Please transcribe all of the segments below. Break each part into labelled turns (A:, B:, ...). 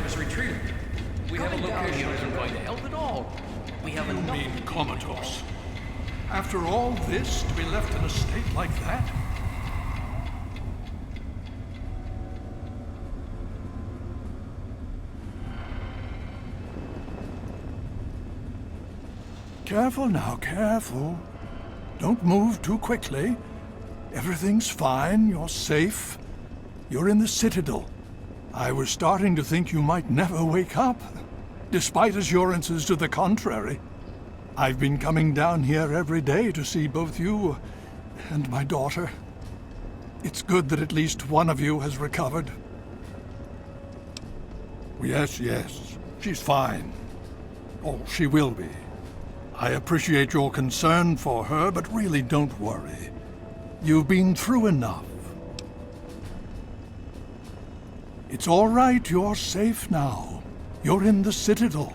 A: has retreated. We have a location isn't going to help at all. We have enough.
B: You mean comatose? After all this, to be left in a state like that? Careful now, careful. Don't move too quickly. Everything's fine, you're safe. You're in the Citadel. I was starting to think you might never wake up, despite assurances to the contrary. I've been coming down here every day to see both you and my daughter. It's good that at least one of you has recovered. Yes, she's fine. Oh, she will be. I appreciate your concern for her, but really don't worry. You've been through enough. It's all right, you're safe now. You're in the Citadel.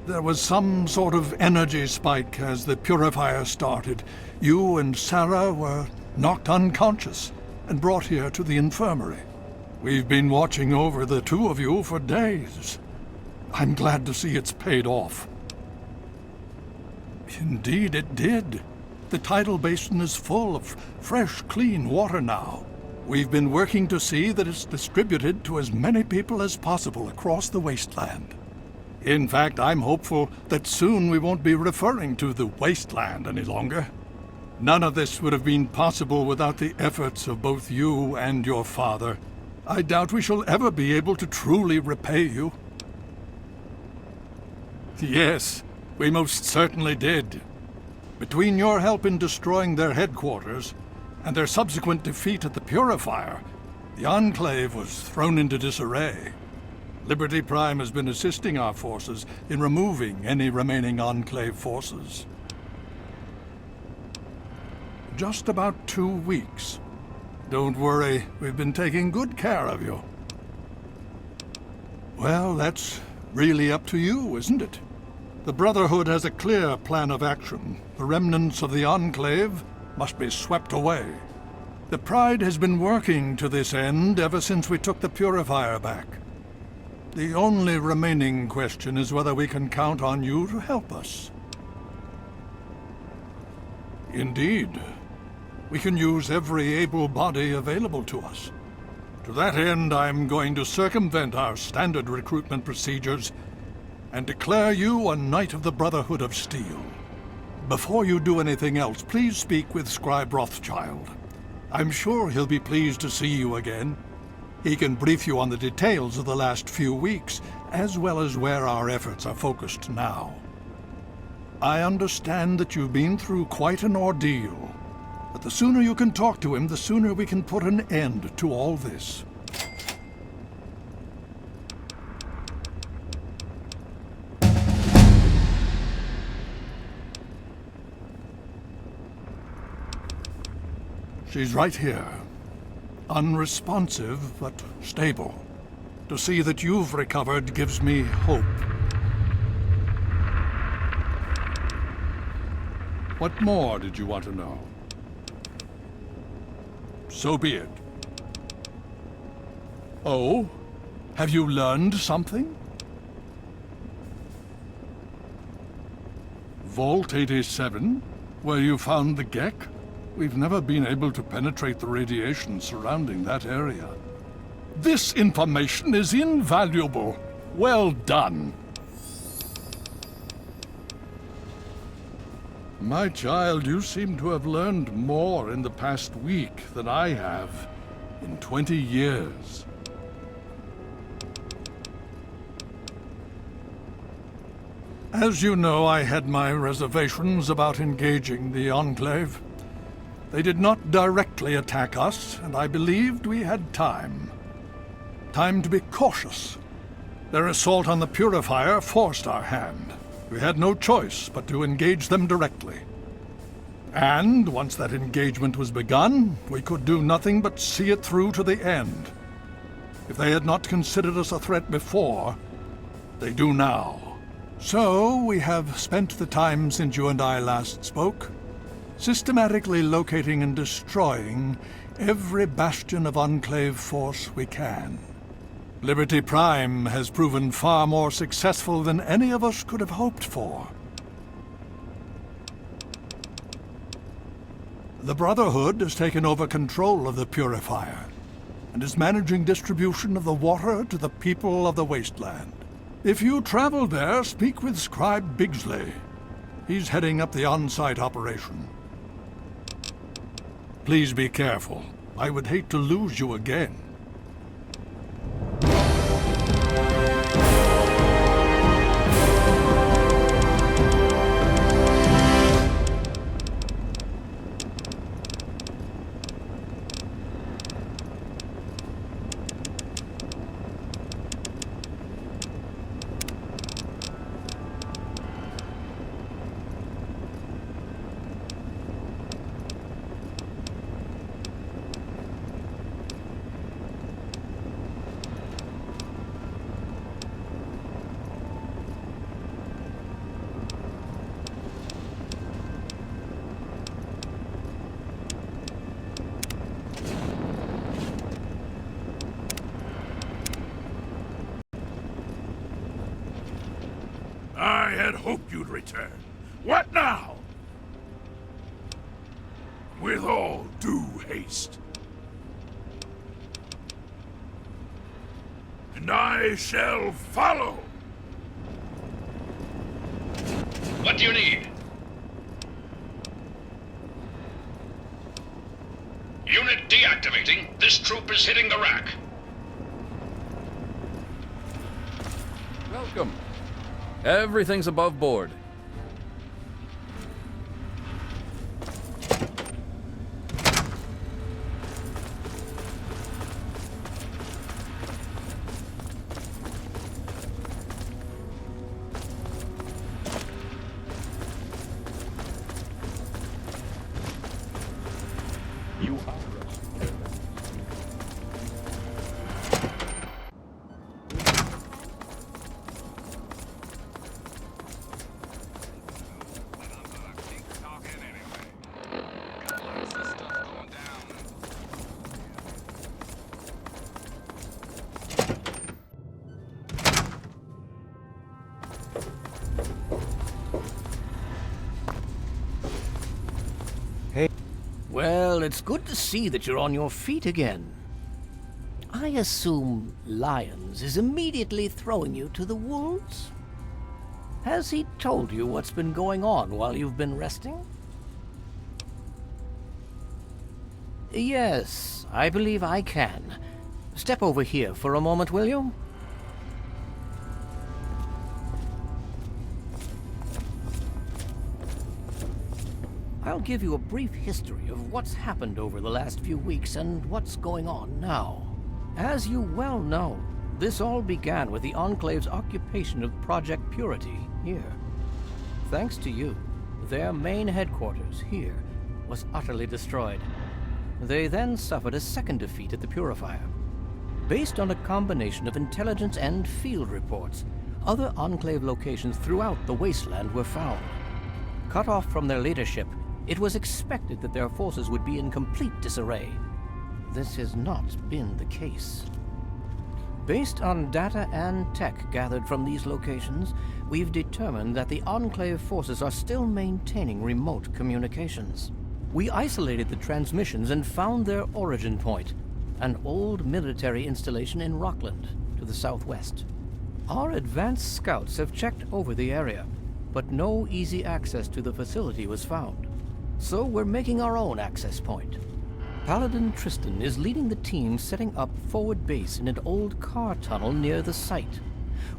B: There was some sort of energy spike as the purifier started. You and Sarah were knocked unconscious and brought here to the infirmary. We've been watching over the two of you for days. I'm glad to see it's paid off. Indeed it did. The tidal basin is full of fresh, clean water now. We've been working to see that it's distributed to as many people as possible across the wasteland. In fact, I'm hopeful that soon we won't be referring to the wasteland any longer. None of this would have been possible without the efforts of both you and your father. I doubt we shall ever be able to truly repay you. Yes, we most certainly did. Between your help in destroying their headquarters and their subsequent defeat at the Purifier, the Enclave was thrown into disarray. Liberty Prime has been assisting our forces in removing any remaining Enclave forces. Just about 2 weeks. Don't worry, we've been taking good care of you. Well, that's really up to you, isn't it? The Brotherhood has a clear plan of action. The remnants of the Enclave must be swept away. The Pride has been working to this end ever since we took the Purifier back. The only remaining question is whether we can count on you to help us. Indeed. We can use every able body available to us. To that end, I'm going to circumvent our standard recruitment procedures and declare you a Knight of the Brotherhood of Steel. Before you do anything else, please speak with Scribe Rothschild. I'm sure he'll be pleased to see you again. He can brief you on the details of the last few weeks, as well as where our efforts are focused now. I understand that you've been through quite an ordeal, but the sooner you can talk to him, the sooner we can put an end to all this. She's right here. Unresponsive, but stable. To see that you've recovered gives me hope. What more did you want to know? So be it. Oh? Have you learned something? Vault 87? Where you found the Gek? We've never been able to penetrate the radiation surrounding that area. This information is invaluable. Well done. My child, you seem to have learned more in the past week than I have in 20 years. As you know, I had my reservations about engaging the Enclave. They did not directly attack us, and I believed we had time. Time to be cautious. Their assault on the Purifier forced our hand. We had no choice but to engage them directly. And once that engagement was begun, we could do nothing but see it through to the end. If they had not considered us a threat before, they do now. So we have spent the time since you and I last spoke, systematically locating and destroying every bastion of Enclave force we can. Liberty Prime has proven far more successful than any of us could have hoped for. The Brotherhood has taken over control of the Purifier and is managing distribution of the water to the people of the wasteland. If you travel there, speak with Scribe Bigsley. He's heading up the on-site operation. Please be careful. I would hate to lose you again.
C: I had hoped you'd return. What now? With all due haste. And I shall follow.
D: What do you need? Unit deactivating. This troop is hitting the rack.
A: Welcome. Everything's above board.
C: You are
A: Well, it's good to see that you're on your feet again. I assume Lyons is immediately throwing you to the wolves? Has he told you what's been going on while you've been resting? Yes, I believe I can. Step over here for a moment, will you? I'll give you a brief history of what's happened over the last few weeks and what's going on now. As you well know, this all began with the Enclave's occupation of Project Purity here. Thanks to you, their main headquarters here was utterly destroyed. They then suffered a second defeat at the Purifier. Based on a combination of intelligence and field reports, other Enclave locations throughout the wasteland were found. Cut off from their leadership, it was expected that their forces would be in complete disarray. This has not been the case. Based on data and tech gathered from these locations, we've determined that the Enclave forces are still maintaining remote communications. We isolated the transmissions and found their origin point, an old military installation in Rockland, to the southwest. Our advanced scouts have checked over the area, but no easy access to the facility was found. So we're making our own access point. Paladin Tristan is leading the team setting up forward base in an old car tunnel near the site.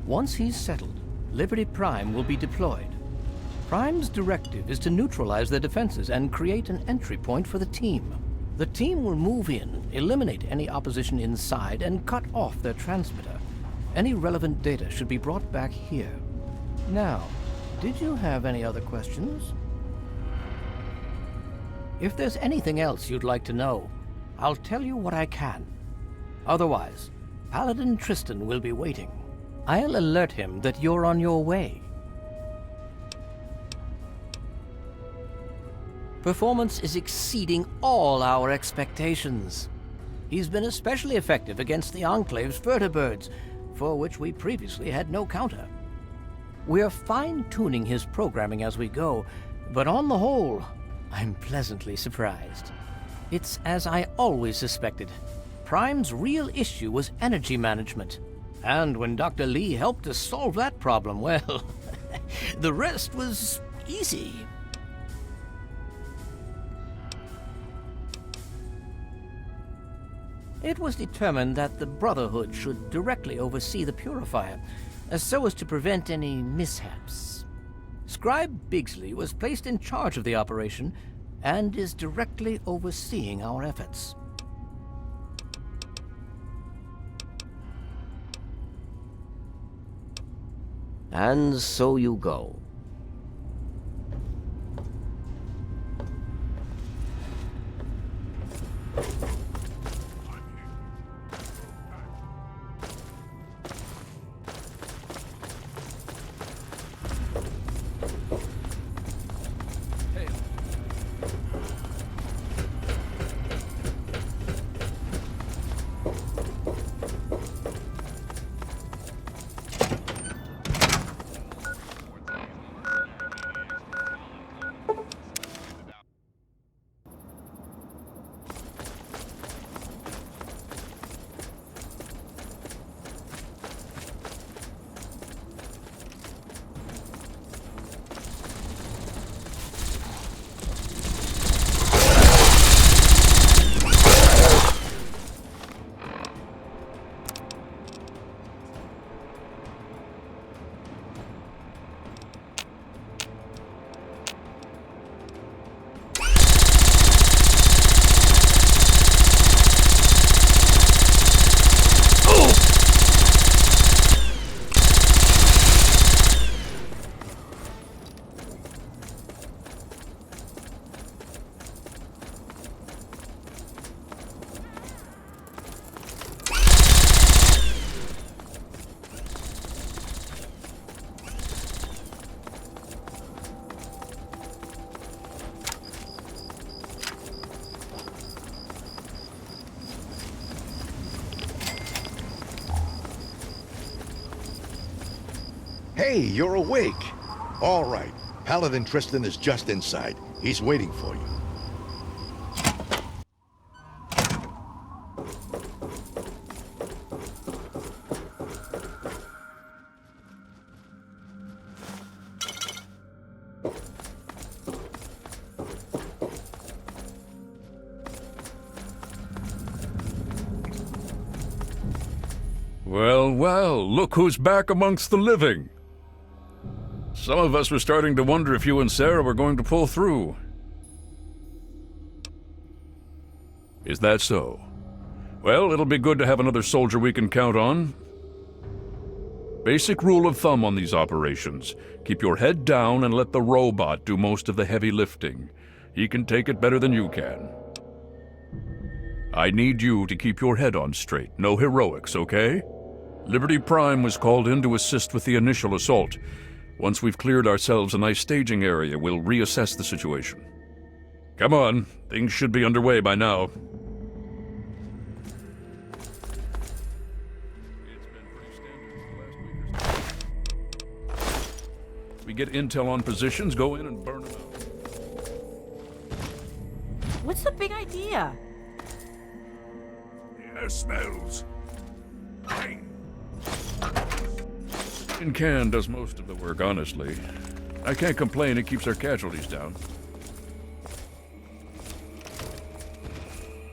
A: Once he's settled, Liberty Prime will be deployed. Prime's directive is to neutralize their defenses and create an entry point for the team. The team will move in, eliminate any opposition inside, and cut off their transmitter. Any relevant data should be brought back here. Now, did you have any other questions? If there's anything else you'd like to know, I'll tell you what I can. Otherwise, Paladin Tristan will be waiting. I'll alert him that you're on your way. Performance is exceeding all our expectations. He's been especially effective against the Enclave's vertibirds, for which we previously had no counter. We're fine-tuning his programming as we go, but on the whole, I'm pleasantly surprised. It's as I always suspected. Prime's real issue was energy management. And when Dr. Lee helped us solve that problem, well, the rest was easy. It was determined that the Brotherhood should directly oversee the purifier, so as to prevent any mishaps. Scribe Bigsley was placed in charge of the operation and is directly overseeing our efforts. And so you go.
E: Hey, you're awake. All right. Paladin Tristan is just inside. He's waiting for you.
C: Well, well, look who's back amongst the living. Some of us were starting to wonder if you and Sarah were going to pull through. Is that so? Well, it'll be good to have another soldier we can count on. Basic rule of thumb on these operations: keep your head down and let the robot do most of the heavy lifting. He can take it better than you can. I need you to keep your head on straight. No heroics, okay? Liberty Prime was called in to assist with the initial assault. Once we've cleared ourselves a nice staging area, we'll reassess the situation. Come on, things should be underway by now. It's been pretty standard the last week or so. We get intel on positions, go in and burn them out.
F: What's the big idea?
C: Air smells. Pain. Can does most of the work, honestly. I can't complain, it keeps our casualties down.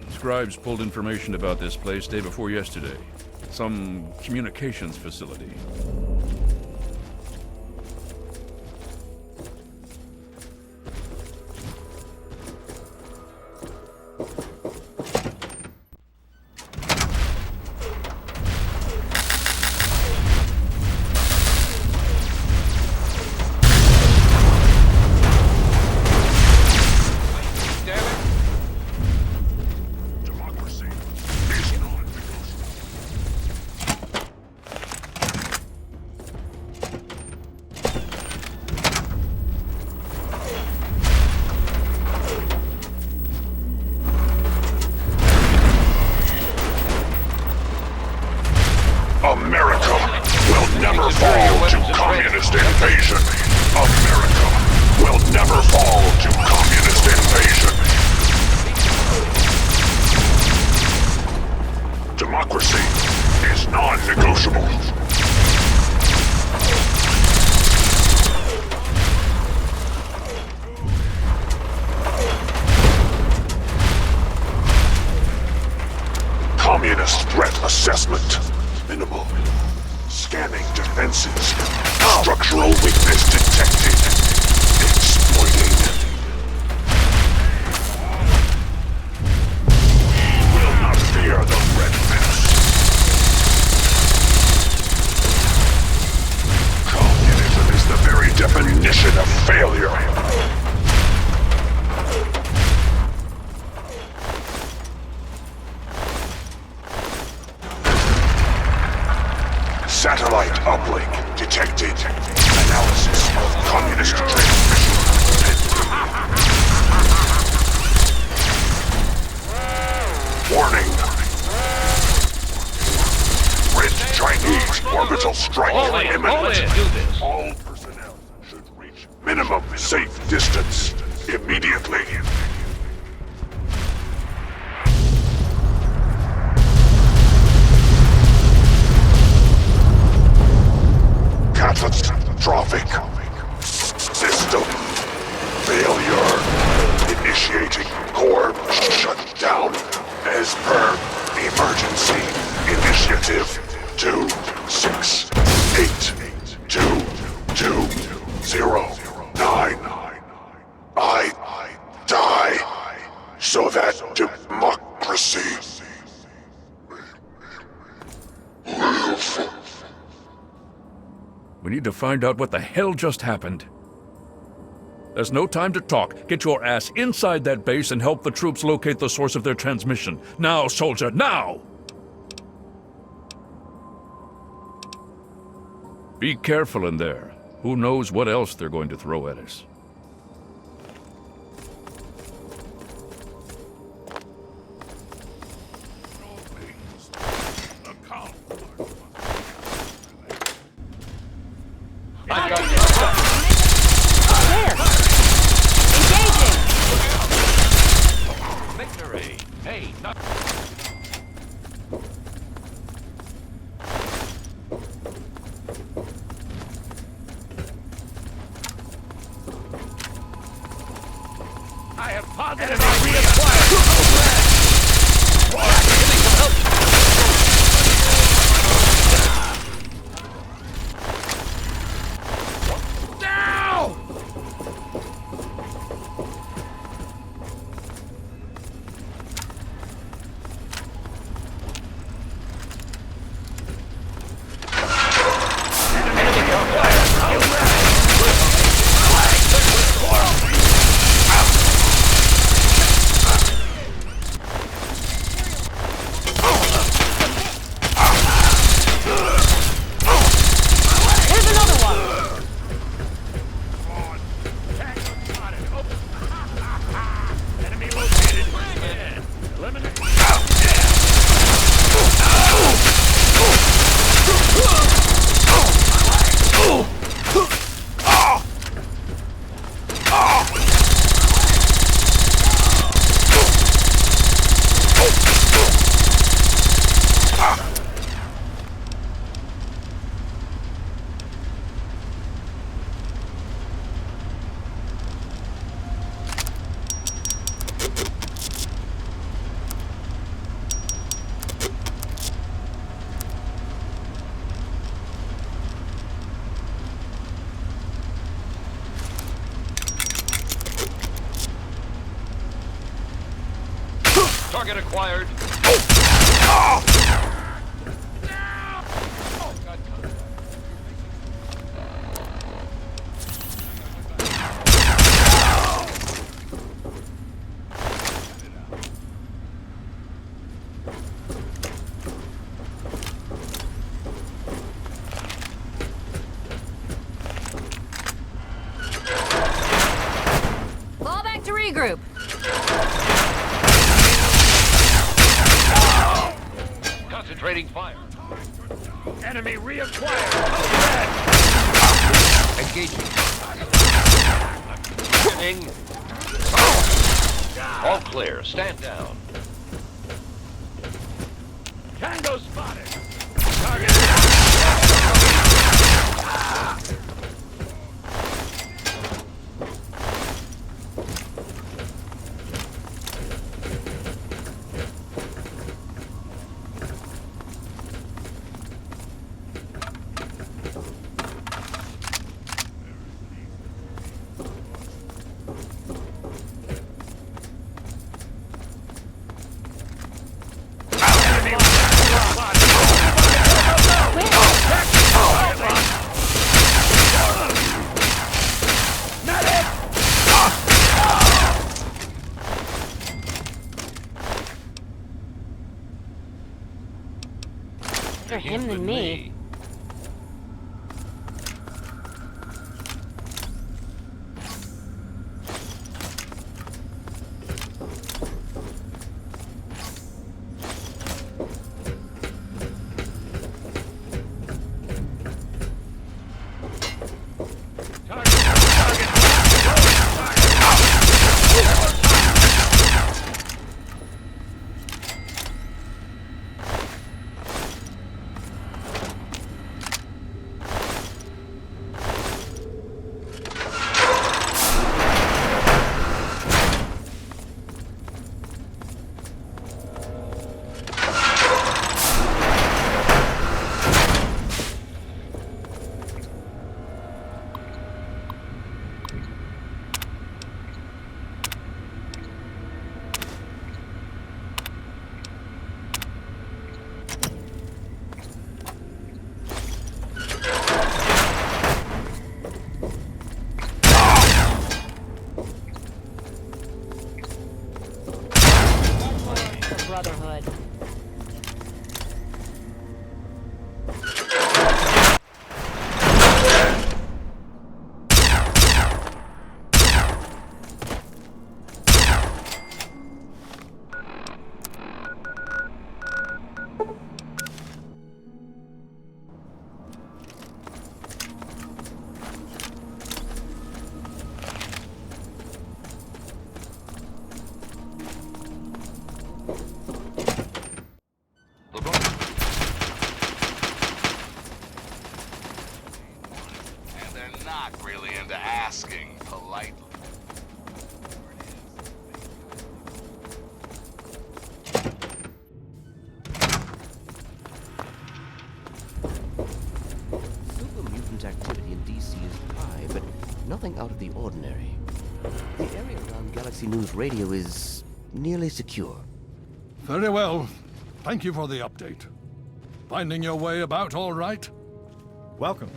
C: Scribes pulled information about this place day before yesterday. Some communications facility.
G: impossible. Communist threat assessment. Minimal. Scanning defenses. Structural weakness detected. Exploiting. Will not fear the red mass. Communism is the very definition of failure. Satellite uplink detected. Analysis of communist transmission. Warning. Red Chinese orbital strike imminent. All personnel should reach minimum safe distance immediately. Catastrophic. System failure. Initiating core shutdown as per emergency initiative 2682209. I die so that democracy lives.
C: We need to find out what the hell just happened. There's no time to talk. Get your ass inside that base and help the troops locate the source of their transmission. Now, soldier, now! Be careful in there. Who knows what else they're going to throw at us.
D: Target acquired.
F: Fall back to regroup.
D: Concentrating fire.
G: Enemy reacquired.
D: Engaging. Moving. All clear. Stand down.
G: Tango spotted. Target.
F: For him than me. Brotherhood.
G: And they're not really into asking politely.
H: Super mutant activity in DC is high, but nothing out of the ordinary. The area around Galaxy News Radio is nearly secure.
B: Very well. Thank you for the update. Finding your way about all right?
I: Welcome.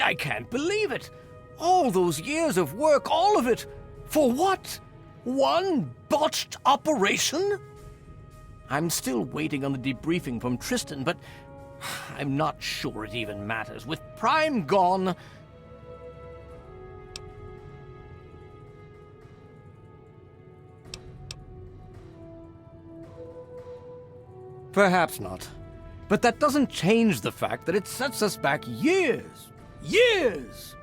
A: I can't believe it. All those years of work, all of it. For what? One botched operation? I'm still waiting on the debriefing from Tristan, but I'm not sure it even matters. With Prime gone... Perhaps not. But that doesn't change the fact that it sets us back years. Years!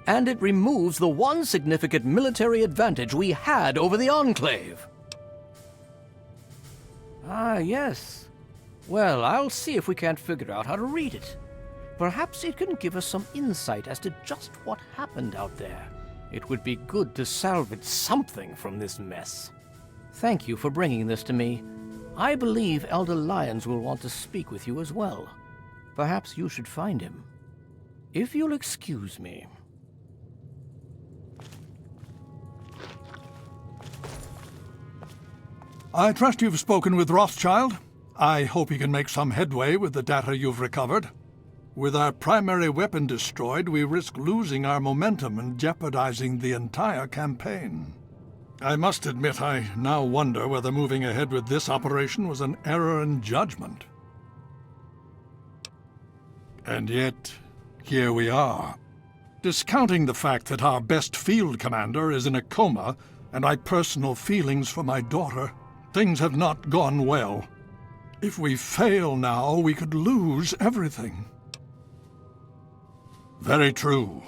A: And it removes the one significant military advantage we had over the Enclave. Ah, yes. Well, I'll see if we can't figure out how to read it. Perhaps it can give us some insight as to just what happened out there. It would be good to salvage something from this mess. Thank you for bringing this to me. I believe Elder Lyons will want to speak with you as well. Perhaps you should find him. If you'll excuse me.
B: I trust you've spoken with Rothschild. I hope he can make some headway with the data you've recovered. With our primary weapon destroyed, we risk losing our momentum and jeopardizing the entire campaign. I must admit I now wonder whether moving ahead with this operation was an error in judgment. And yet, here we are. Discounting the fact that our best field commander is in a coma and my personal feelings for my daughter, things have not gone well. If we fail now, we could lose everything. Very true.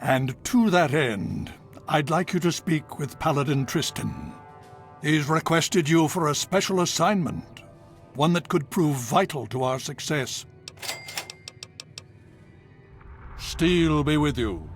B: And to that end, I'd like you to speak with Paladin Tristan. He's requested you for a special assignment, one that could prove vital to our success. Steel be with you.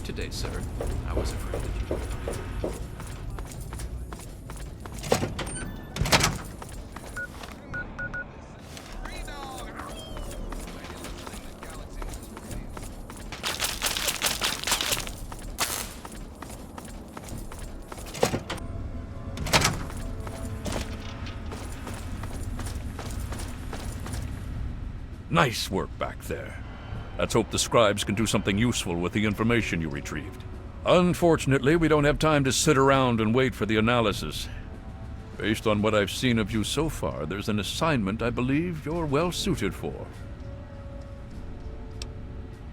I: today, sir. I was afraid that you would.
C: Nice work back there. Let's hope the scribes can do something useful with the information you retrieved. Unfortunately, we don't have time to sit around and wait for the analysis. Based on what I've seen of you so far, there's an assignment I believe you're well suited for.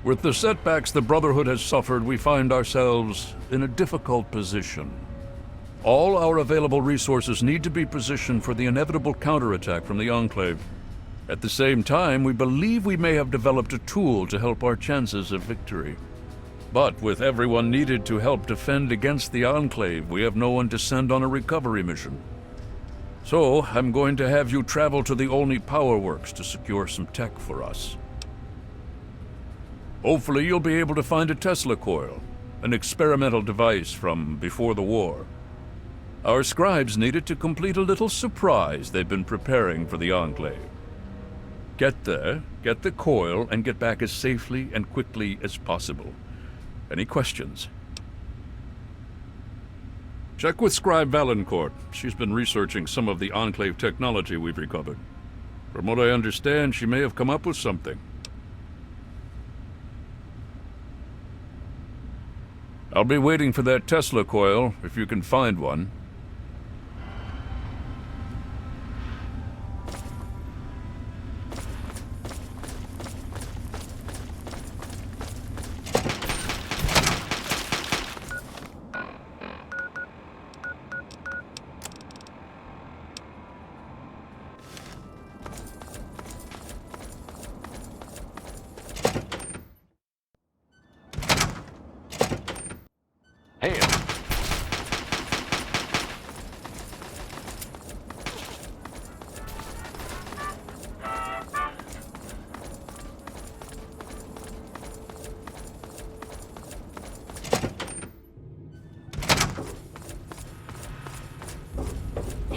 C: With the setbacks the Brotherhood has suffered, we find ourselves in a difficult position. All our available resources need to be positioned for the inevitable counterattack from the Enclave. At the same time, we believe we may have developed a tool to help our chances of victory. But with everyone needed to help defend against the Enclave, we have no one to send on a recovery mission. So, I'm going to have you travel to the Olney Power Works to secure some tech for us. Hopefully you'll be able to find a Tesla coil, an experimental device from before the war. Our scribes need it to complete a little surprise they've been preparing for the Enclave. Get there, get the coil, and get back as safely and quickly as possible. Any questions? Check with Scribe Valancourt. She's been researching some of the Enclave technology we've recovered. From what I understand, she may have come up with something. I'll be waiting for that Tesla coil, if you can find one.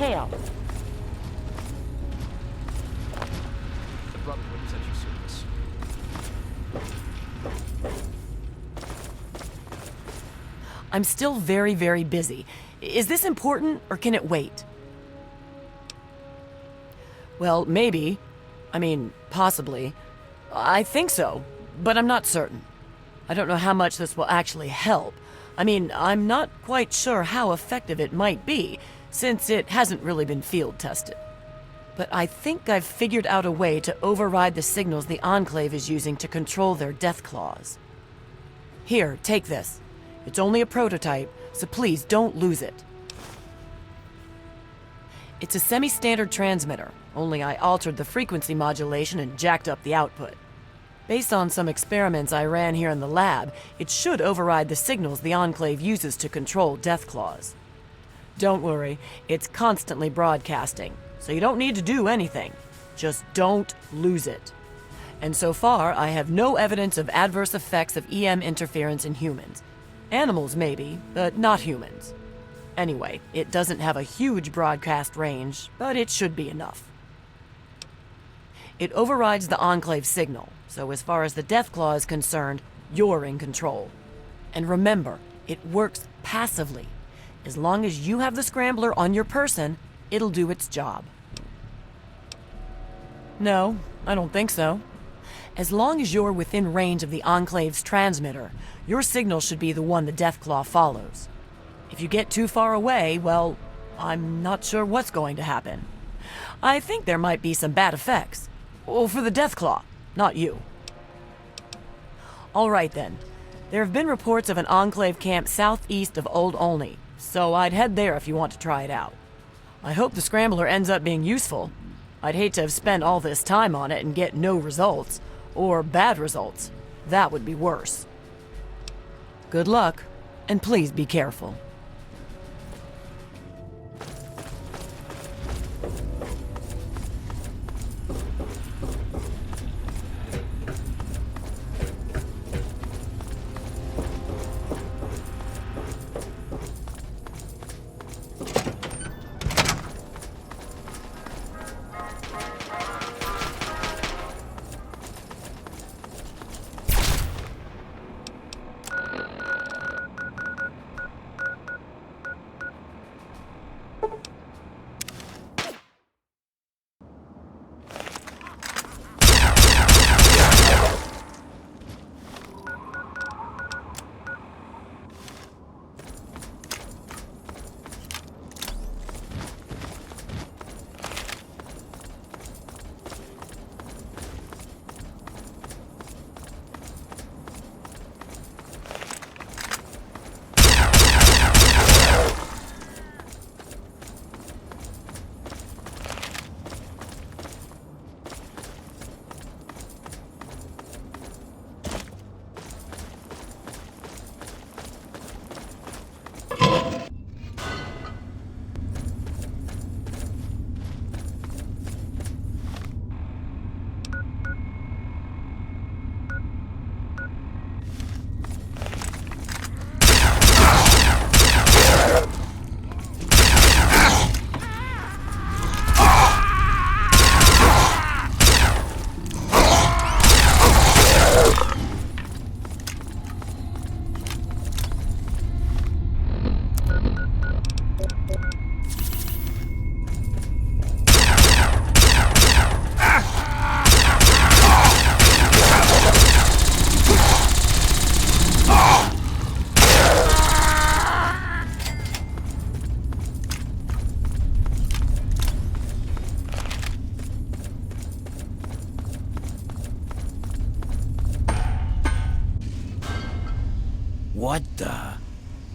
F: Hail.
I: The Brotherhood is at your service.
J: I'm still very, very busy. Is this important, or can it wait? Well, maybe. I mean, possibly. I think so, but I'm not certain. I don't know how much this will actually help. I mean, I'm not quite sure how effective it might be, since it hasn't really been field tested. But I think I've figured out a way to override the signals the Enclave is using to control their death claws. Here, take this. It's only a prototype, so please don't lose it. It's a semi-standard transmitter, only I altered the frequency modulation and jacked up the output. Based on some experiments I ran here in the lab, it should override the signals the Enclave uses to control death claws. Don't worry, it's constantly broadcasting, so you don't need to do anything. Just don't lose it. And so far, I have no evidence of adverse effects of EM interference in humans. Animals maybe, but not humans. Anyway, it doesn't have a huge broadcast range, but it should be enough. It overrides the Enclave signal, so as far as the death claw is concerned, you're in control. And remember, it works passively. As long as you have the scrambler on your person, it'll do its job. No, I don't think so. As long as you're within range of the Enclave's transmitter, your signal should be the one the Deathclaw follows. If you get too far away, well, I'm not sure what's going to happen. I think there might be some bad effects. Well, for the Deathclaw, not you. All right then. There have been reports of an Enclave camp southeast of Old Olney, so I'd head there if you want to try it out. I hope the scrambler ends up being useful. I'd hate to have spent all this time on it and get no results, or bad results. That would be worse. Good luck, and please be careful.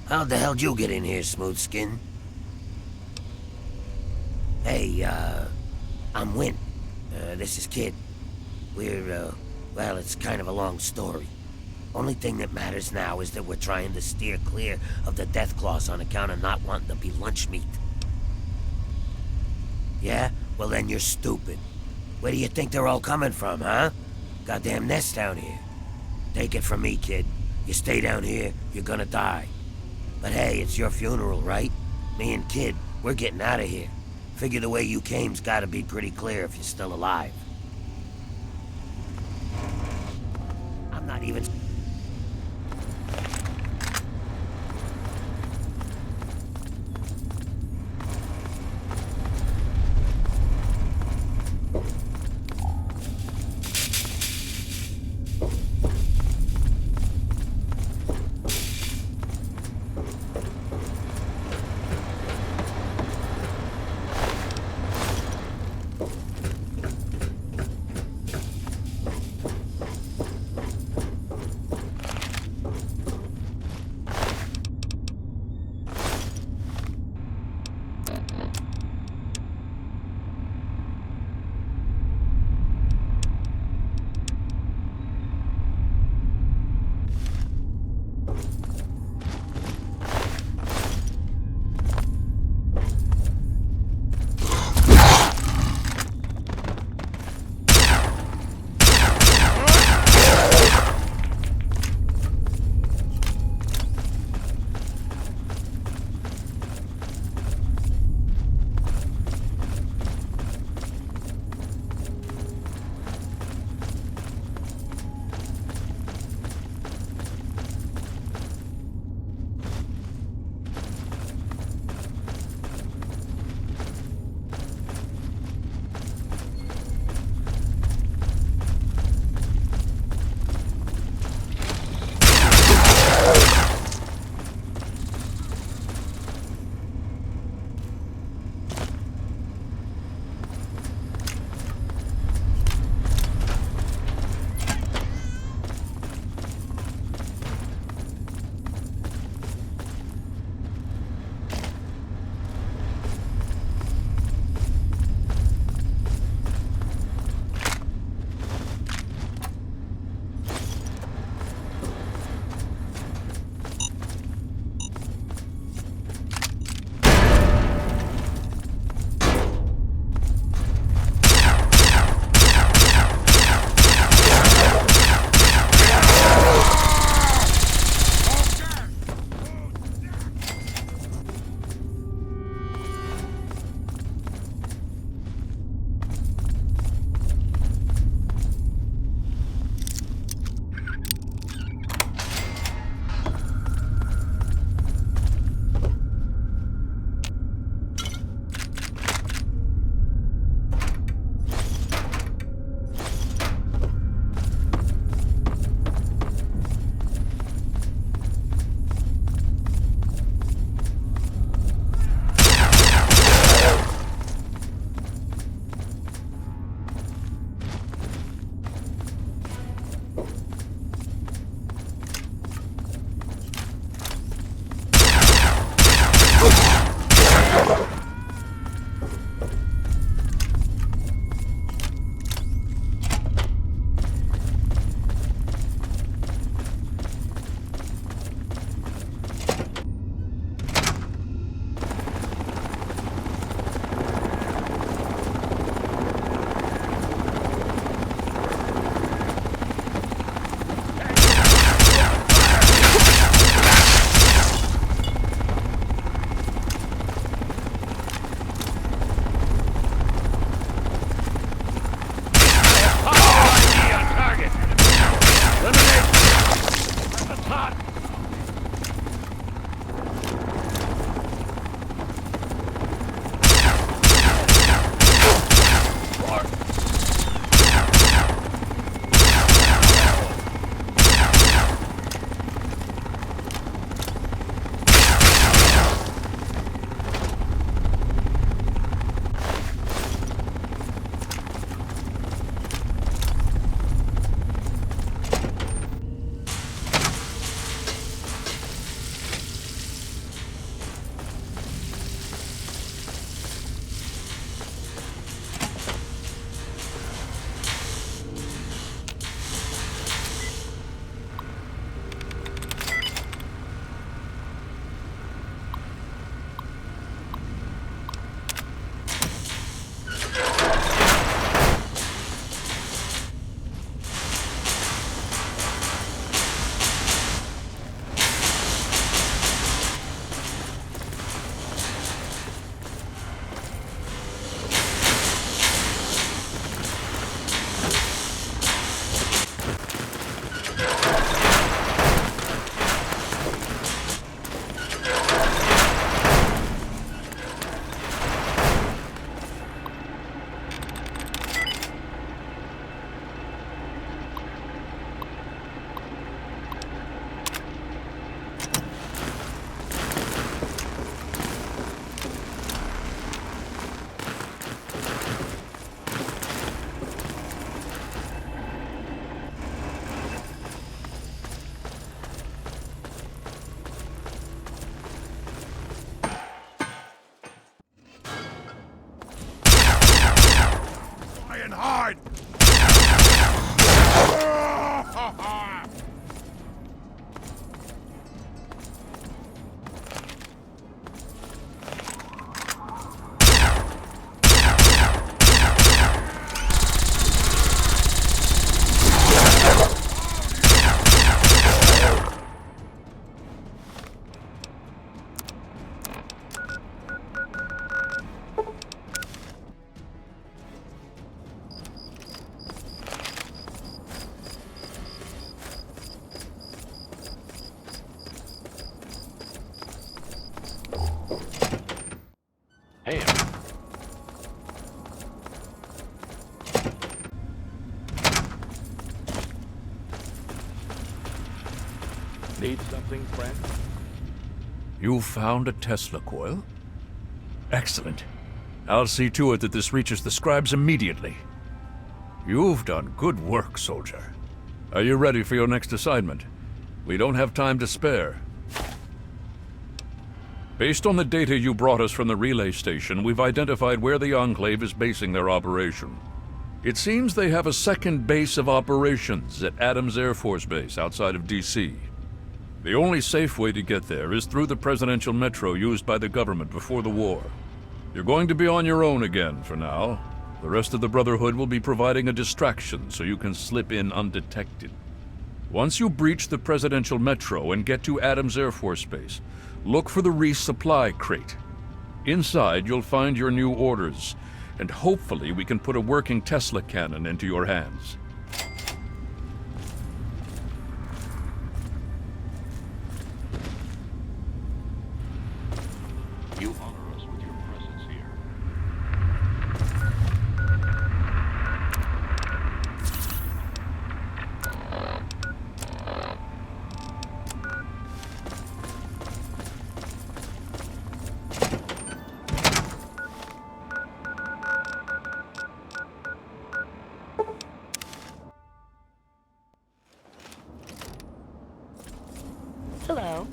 K: How the hell did you get in here, Smooth Skin? Hey, I'm Win. This is Kid. We're, well, it's kind of a long story. Only thing that matters now is that we're trying to steer clear of the death claws on account of not wanting to be lunch meat. Yeah? Well, then you're stupid. Where do you think they're all coming from, huh? Goddamn nest down here. Take it from me, kid. You stay down here, you're gonna die. But hey, it's your funeral, right? Me and Kid, we're getting out of here. Figure the way you came's gotta be pretty clear if you're still alive. I'm not even...
I: something, friend?
C: You found a Tesla coil? Excellent. I'll see to it that this reaches the scribes immediately. You've done good work, soldier. Are you ready for your next assignment? We don't have time to spare. Based on the data you brought us from the relay station, we've identified where the Enclave is basing their operation. It seems they have a second base of operations at Adams Air Force Base outside of D.C. The only safe way to get there is through the presidential metro used by the government before the war. You're going to be on your own again for now. The rest of the Brotherhood will be providing a distraction so you can slip in undetected. Once you breach the presidential metro and get to Adams Air Force Base, look for the resupply crate. Inside, you'll find your new orders, and hopefully we can put a working Tesla cannon into your hands.
D: You honor us with your presence here.
F: Hello.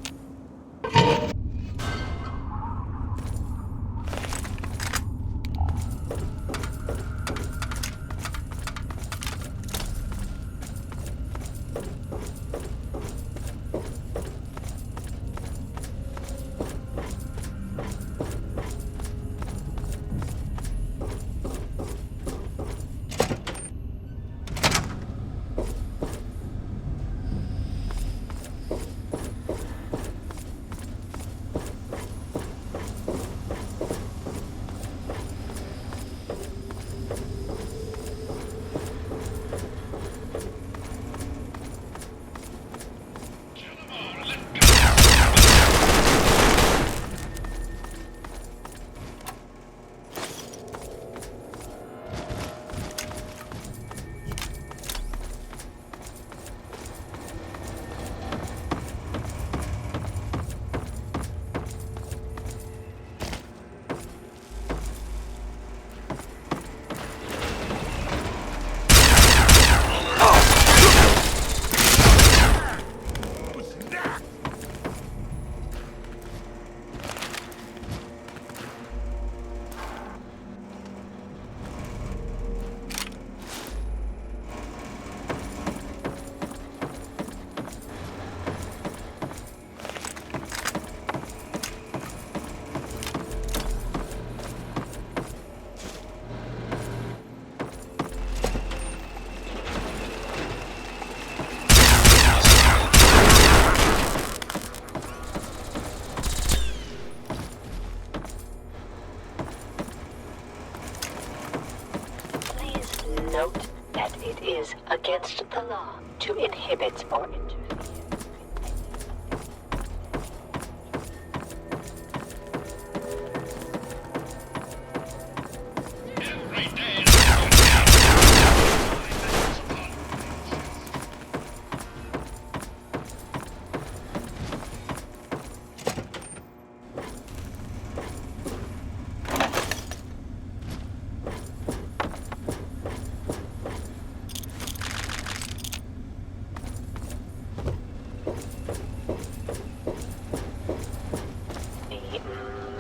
L: Note that it is against the law to inhibit or interfere.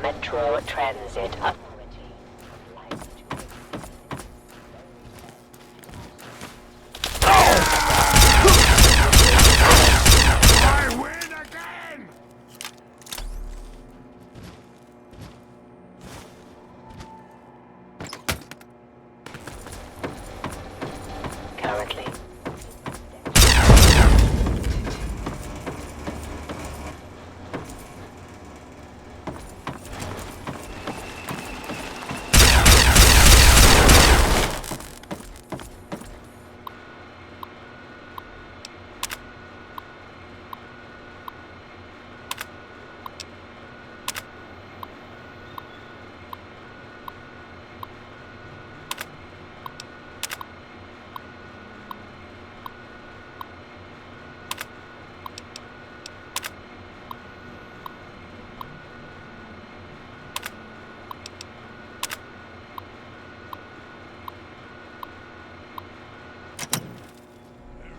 L: Metro Transit Authority.
G: I win again!
L: Currently.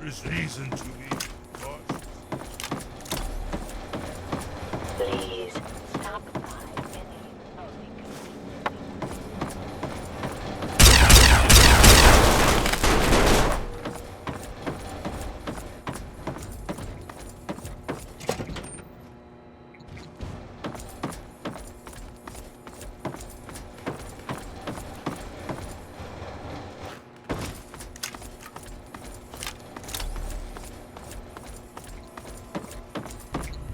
G: There's reason to be cautious.
L: Please stop by any public.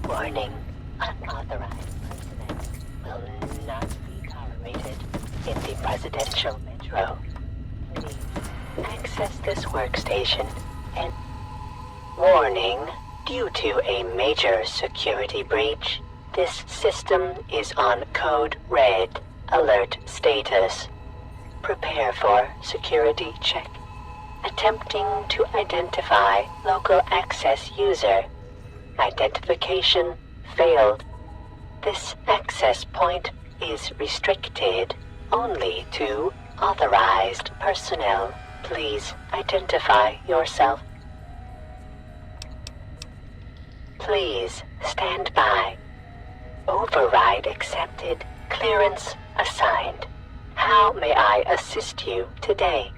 L: Warning, unauthorized personnel will not be tolerated in the presidential metro. Please access this workstation and... Warning, due to a major security breach, this system is on code red. Alert status. Prepare for security check. Attempting to identify local access user. Identification failed. This access point is restricted only to authorized personnel. Please identify yourself. Please stand by. Override accepted. Clearance assigned. How may I assist you today?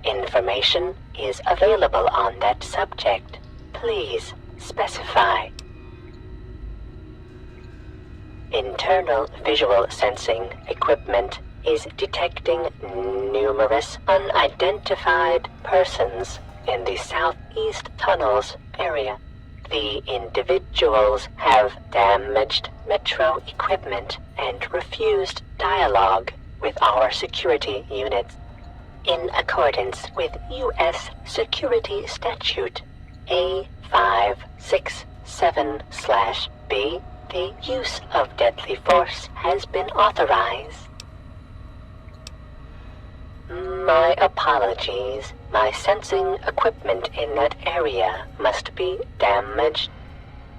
L: Information is available on that subject. Please specify. Internal visual sensing equipment is detecting numerous unidentified persons in the southeast tunnels area. The individuals have damaged metro equipment and refused dialogue with our security units. In accordance with U.S. Security Statute A567/B, the use of deadly force has been authorized. My apologies. My sensing equipment in that area must be damaged.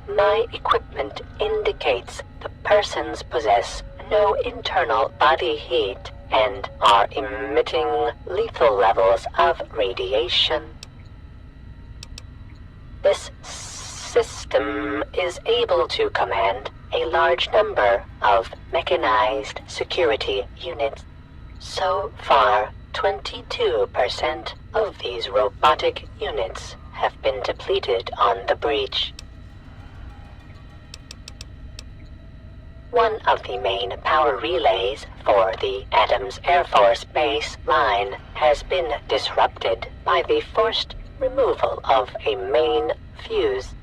L: My equipment indicates the persons possess no internal body heat and are emitting lethal levels of radiation. This system is able to command a large number of mechanized security units. So far, 22% of these robotic units have been depleted on the breach. One of the main power relays for the Adams Air Force Base line has been disrupted by the forced removal of a main fuse.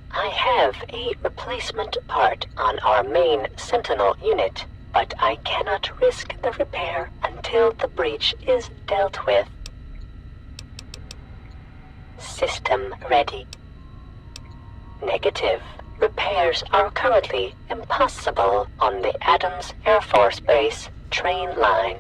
L: I have a replacement part on our main Sentinel unit, but I cannot risk the repair until the breach is dealt with. System ready. Negative. Repairs are currently impossible on the Adams Air Force Base train line.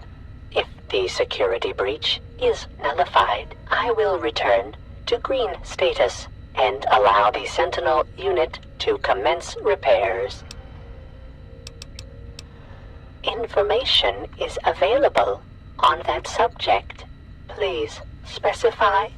L: If the security breach is nullified, I will return to green status and allow the Sentinel unit to commence repairs. Information is available on that subject. Please specify.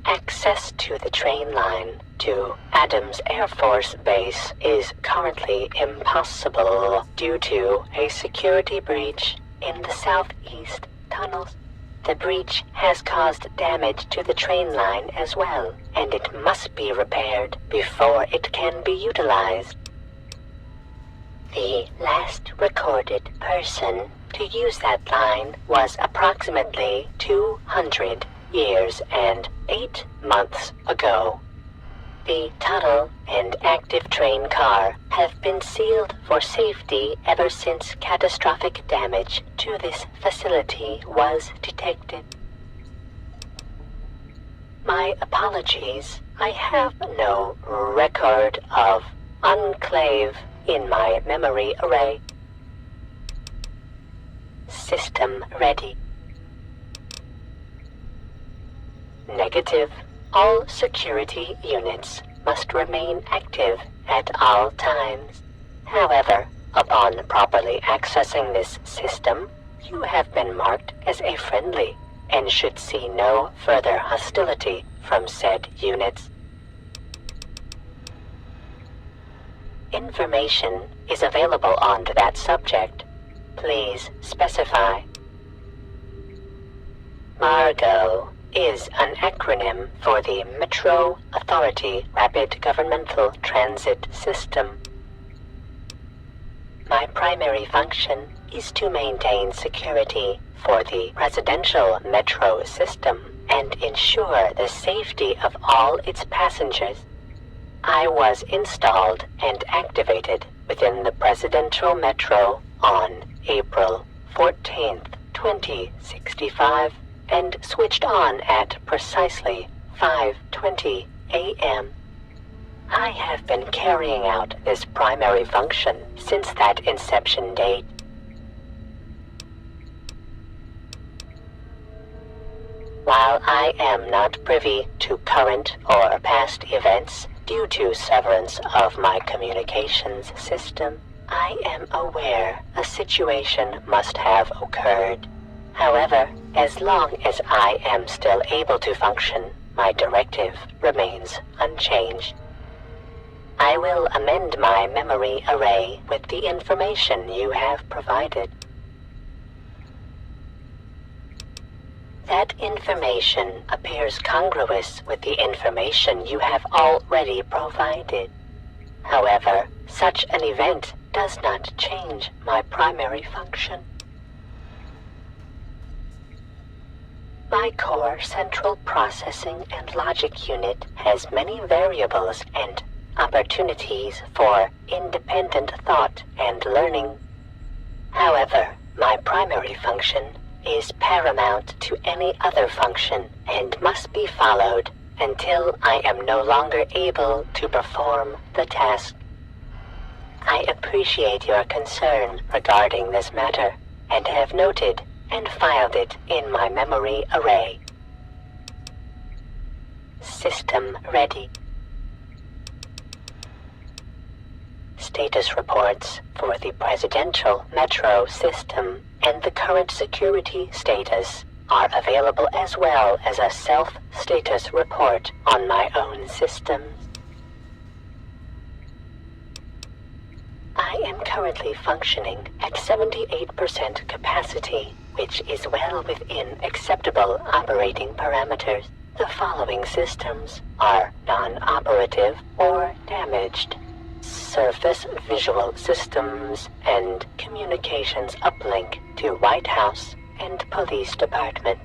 L: Access to the train line to Adams Air Force Base is currently impossible due to a security breach in the southeast tunnels. The breach has caused damage to the train line as well, and it must be repaired before it can be utilized. The last recorded person to use that line was approximately 200 years and 8 months ago. The tunnel and active train car have been sealed for safety ever since catastrophic damage to this facility was detected. My apologies. I have no record of Enclave in my memory array. System ready. Negative. All security units must remain active at all times. However, upon properly accessing this system, You have been marked as a friendly and should see no further hostility from said units. Information is available on that subject. Please specify. MARGO is an acronym for the Metro Authority Rapid Governmental Transit System. My primary function is to maintain security for the residential metro system and ensure the safety of all its passengers. I was installed and activated within the presidential metro on April 14th, 2065, and switched on at precisely 5:20 a.m. I have been carrying out this primary function since that inception date. While I am not privy to current or past events due to severance of my communications system, I am aware a situation must have occurred. However, as long as I am still able to function, my directive remains unchanged. I will amend my memory array with the information you have provided. That information appears congruous with the information you have already provided. However, such an event does not change my primary function. My core central processing and logic unit has many variables and opportunities for independent thought and learning. However, my primary function is paramount to any other function and must be followed until I am no longer able to perform the task. I appreciate your concern regarding this matter and have noted and filed it in my memory array. System ready. Status reports for the presidential metro system and the current security status are available, as well as a self-status report on my own systems. I am currently functioning at 78% capacity, which is well within acceptable operating parameters. The following systems are non-operative or damaged: surface visual systems and communications uplink to White House and Police Department.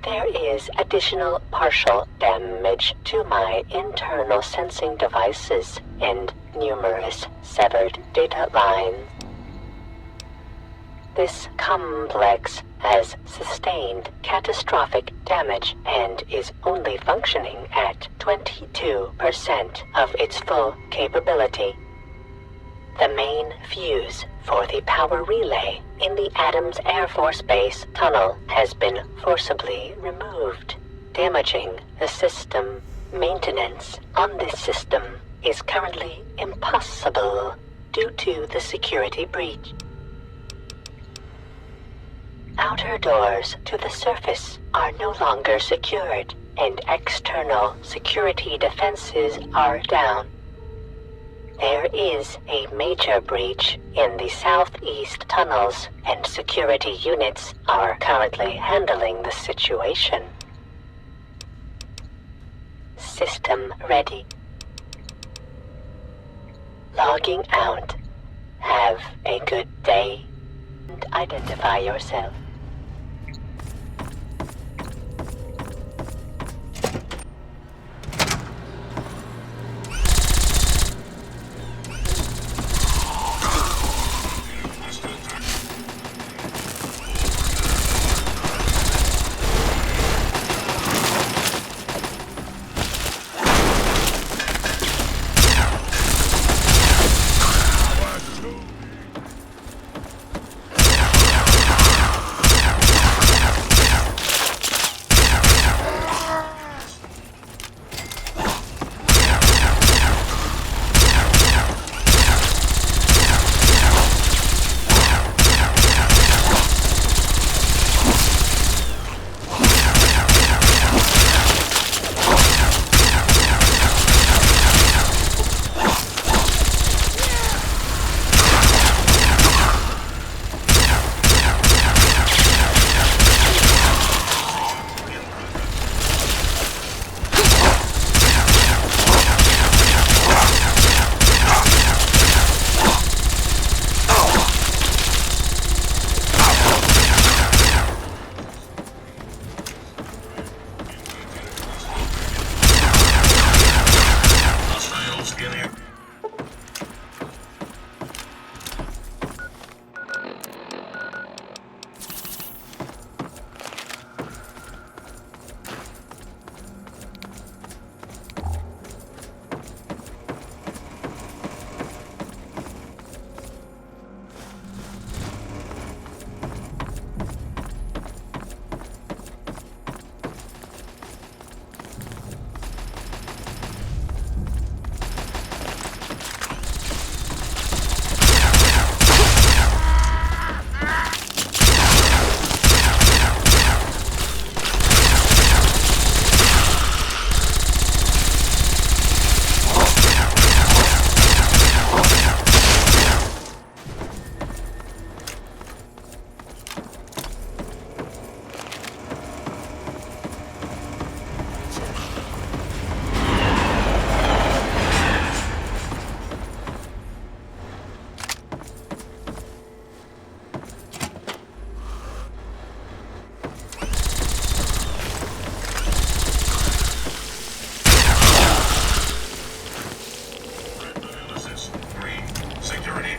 L: There is additional partial damage to my internal sensing devices and numerous severed data lines. This complex has sustained catastrophic damage and is only functioning at 22% of its full capability. The main fuse for the power relay in the Adams Air Force Base tunnel has been forcibly removed, damaging the system. Maintenance on this system is currently impossible due to the security breach. Outer doors to the surface are no longer secured, and external security defenses are down. There is a major breach in the southeast tunnels, and security units are currently handling the situation. System ready. Logging out. Have a good day and identify yourself.
G: alien.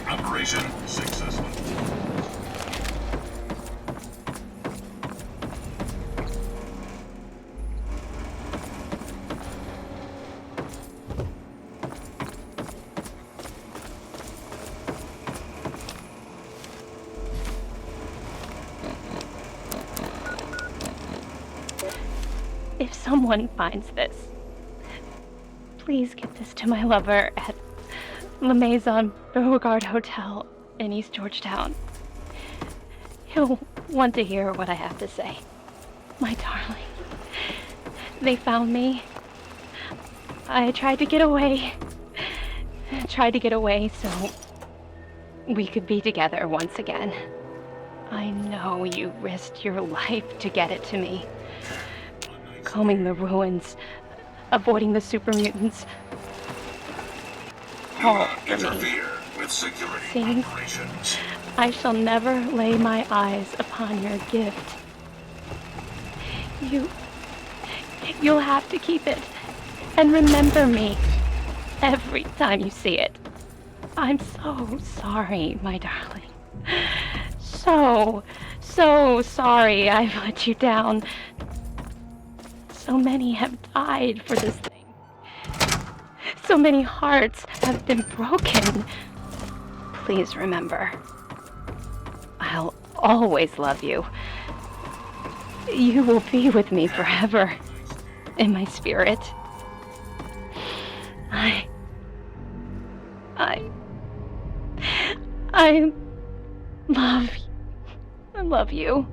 G: Operation successful.
M: If someone finds this, please give this to my lover at La Maison Beauregard Hotel in East Georgetown. He'll want to hear what I have to say. My darling, they found me. I tried to get away so we could be together once again. I know you risked your life to get it to me. Combing the ruins, avoiding the super mutants. All for me.
G: With security
M: See?
G: operations.
M: I shall never lay my eyes upon your gift. You'll have to keep it and remember me every time you see it. I'm so sorry, my darling. So sorry I've let you down. So many have died for this thing. So many hearts have been broken. Please remember, I'll always love you. You will be with me forever in my spirit. I love you.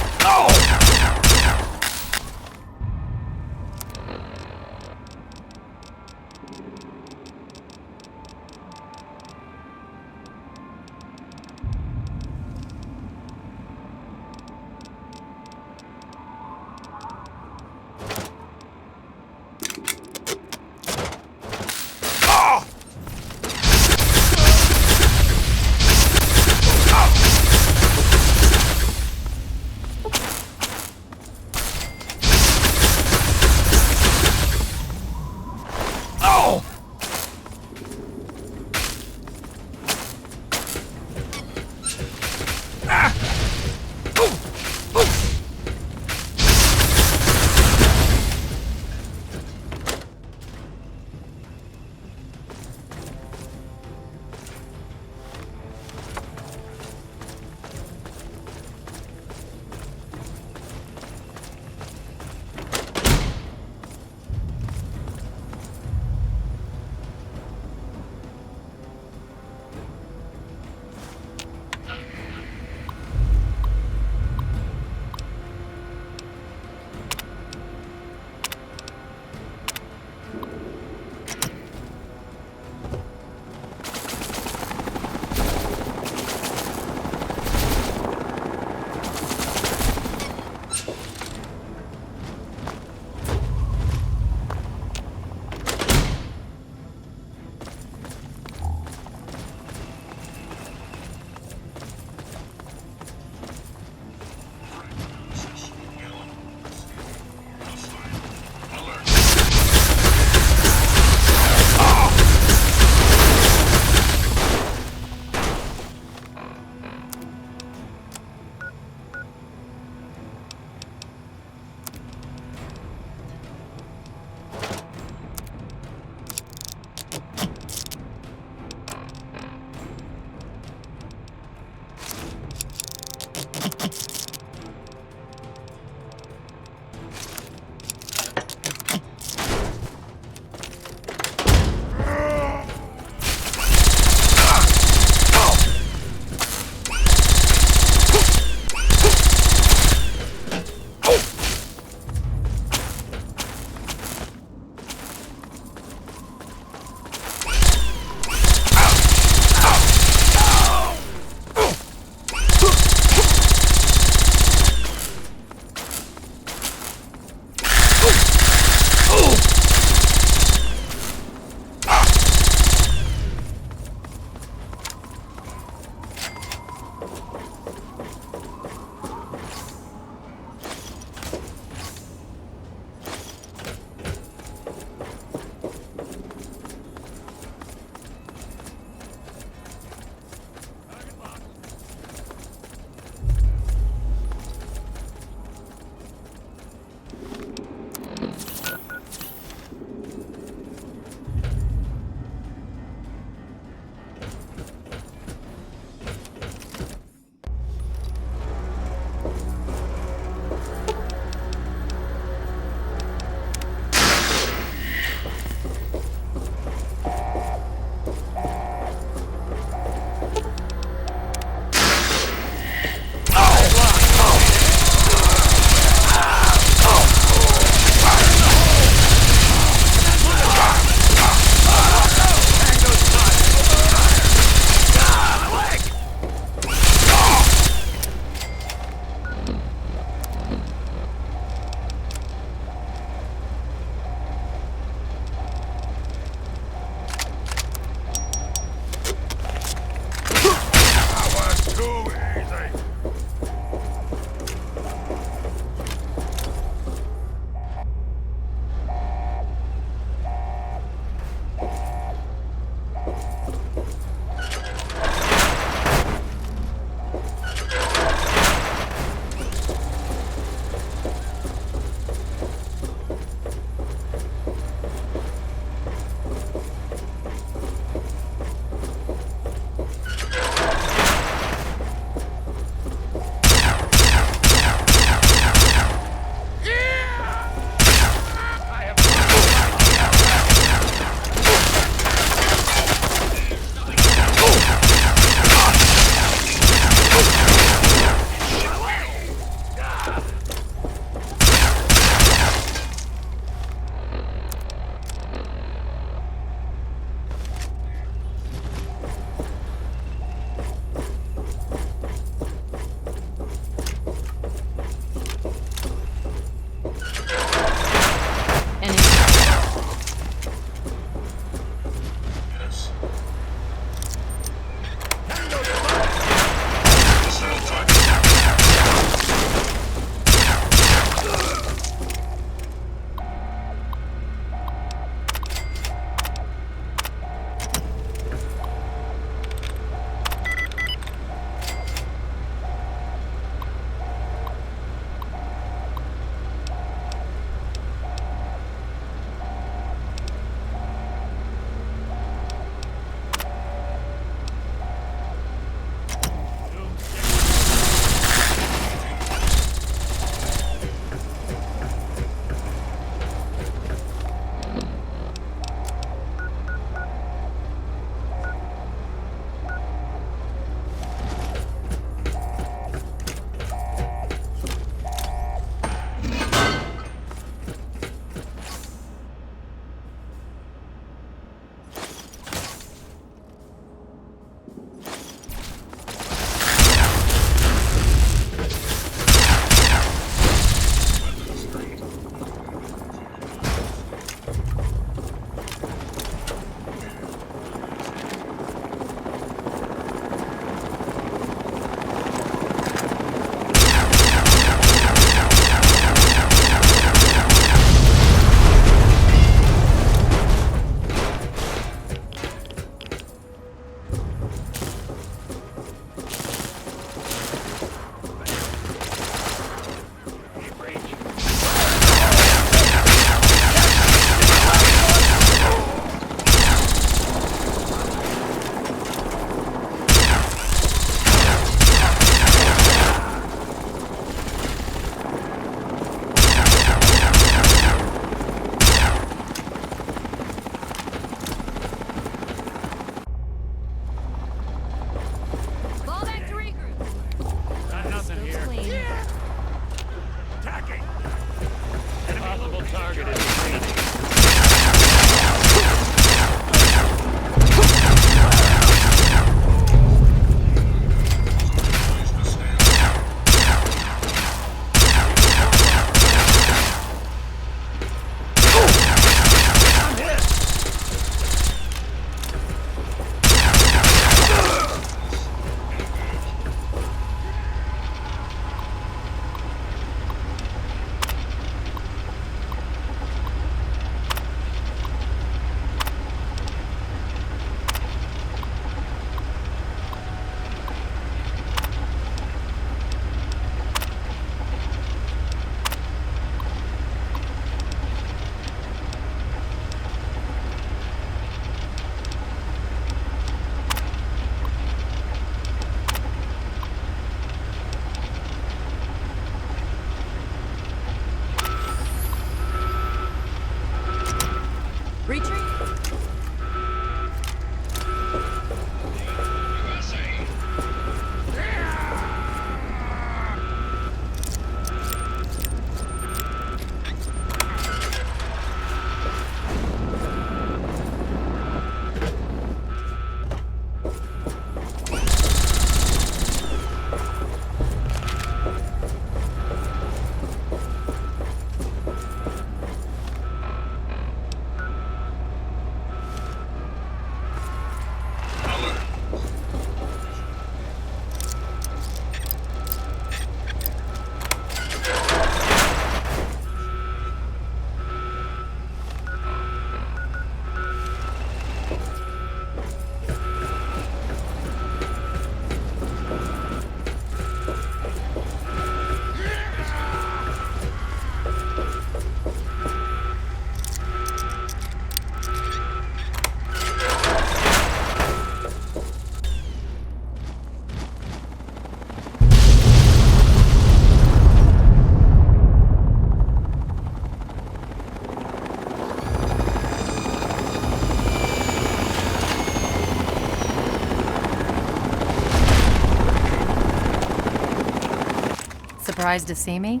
N: Surprised to see me?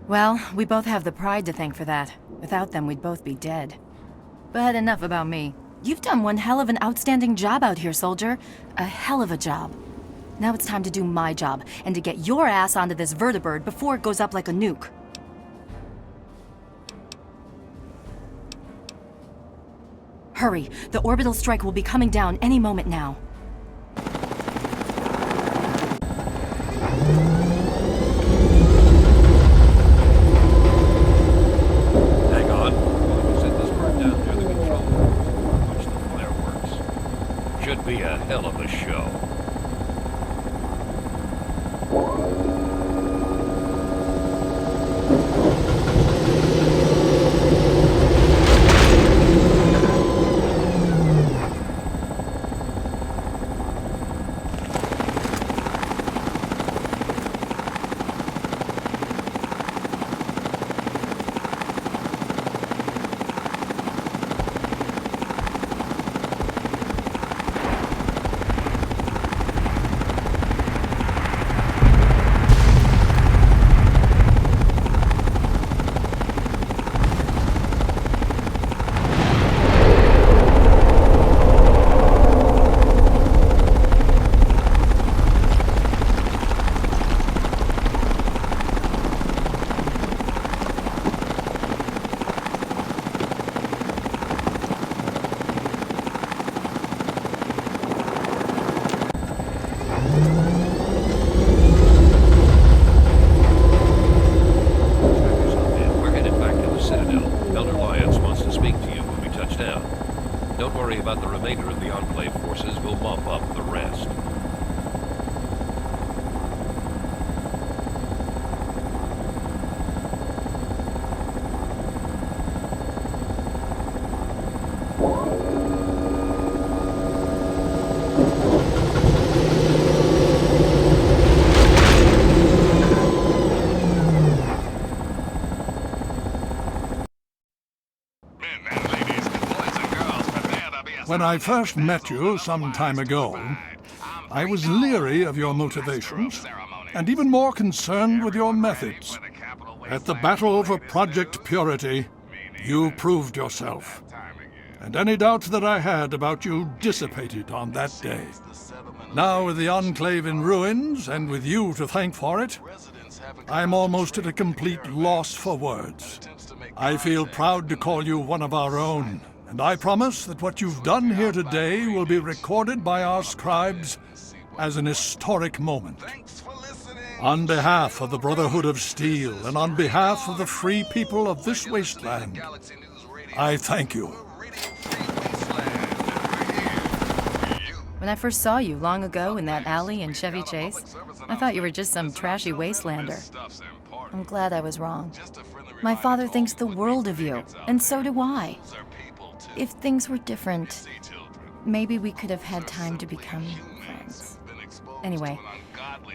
N: Well, we both have the Pride to thank for that. Without them, we'd both be dead. But enough about me. You've done one hell of an outstanding job out here, soldier. A hell of a job. Now it's time to do my job, and to get your ass onto this vertibird before it goes up like a nuke. Hurry, the orbital strike will be coming down any moment now.
C: Hang on. We'll set this part down near the control room. Watch the fireworks. Should be a hell of a show. About the remainder of the Enclave forces, we'll mop up the rest.
B: When I first met you some time ago, I was leery of your motivations, and even more concerned with your methods. At the battle over Project Purity, you proved yourself. And any doubts that I had about you dissipated on that day. Now with the Enclave in ruins, and with you to thank for it, I'm almost at a complete loss for words. I feel proud to call you one of our own. And I promise that what you've done here today will be recorded by our scribes as an historic moment. On behalf of the Brotherhood of Steel and on behalf of the free people of this wasteland, I thank you.
N: When I first saw you long ago in that alley in Chevy Chase, I thought you were just some trashy wastelander. I'm glad I was wrong. My father thinks the world of you, and so do I. If things were different, maybe we could have had time to become friends. Anyway,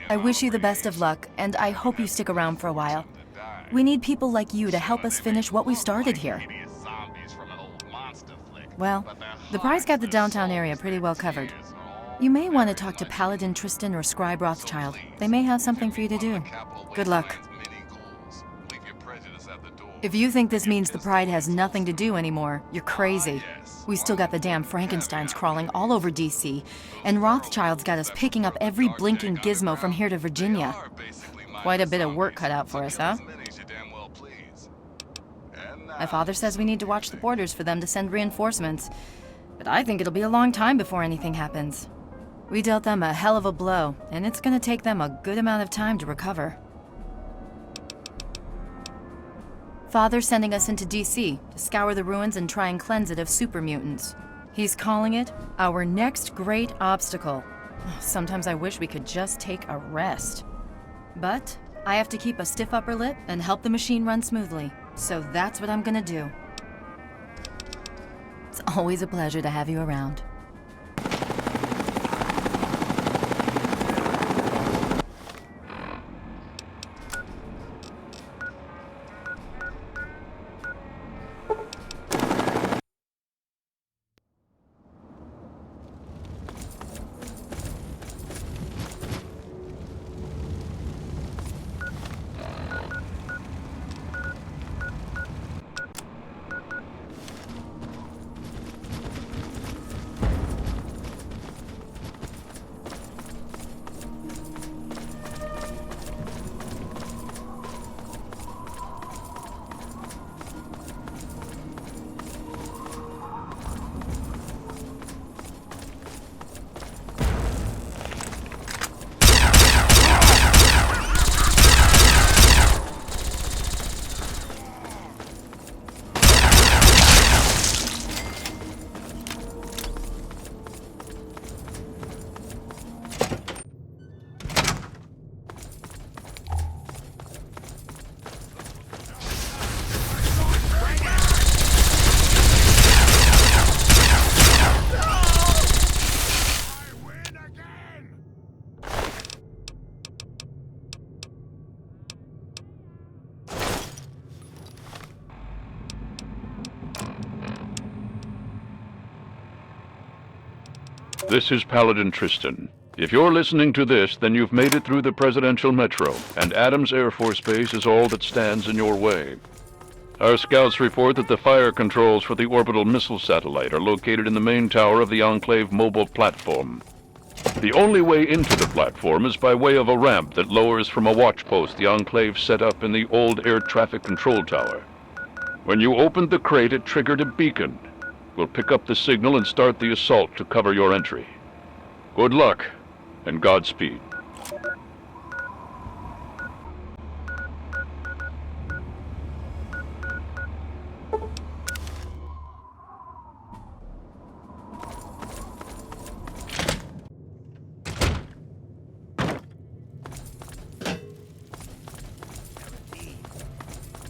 N: I wish you the best of luck, and I hope you stick around for a while. We need people like you to help us finish what we started here. Well, the Pride's got the downtown area pretty well covered. You may want to talk to Paladin Tristan or Scribe Rothschild. They may have something for you to do. Good luck. If you think this means the Pride has nothing to do anymore, you're crazy. We still got the damn Frankensteins crawling all over DC, and Rothschild's got us picking up every blinking gizmo from here to Virginia. Quite a bit of work cut out for us, huh? My father says we need to watch the borders for them to send reinforcements, but I think it'll be a long time before anything happens. We dealt them a hell of a blow, and it's gonna take them a good amount of time to recover. Father's sending us into DC to scour the ruins and try and cleanse it of super mutants. He's calling it our next great obstacle. Sometimes I wish we could just take a rest. But I have to keep a stiff upper lip and help the machine run smoothly, so that's what I'm gonna do. It's always a pleasure to have you around.
C: This is Paladin Tristan. If you're listening to this, then you've made it through the Presidential Metro, and Adams Air Force Base is all that stands in your way. Our scouts report that the fire controls for the orbital missile satellite are located in the main tower of the Enclave mobile platform. The only way into the platform is by way of a ramp that lowers from a watch post the Enclave set up in the old air traffic control tower. When you opened the crate, it triggered a beacon. We'll pick up the signal and start the assault to cover your entry. Good luck, and Godspeed.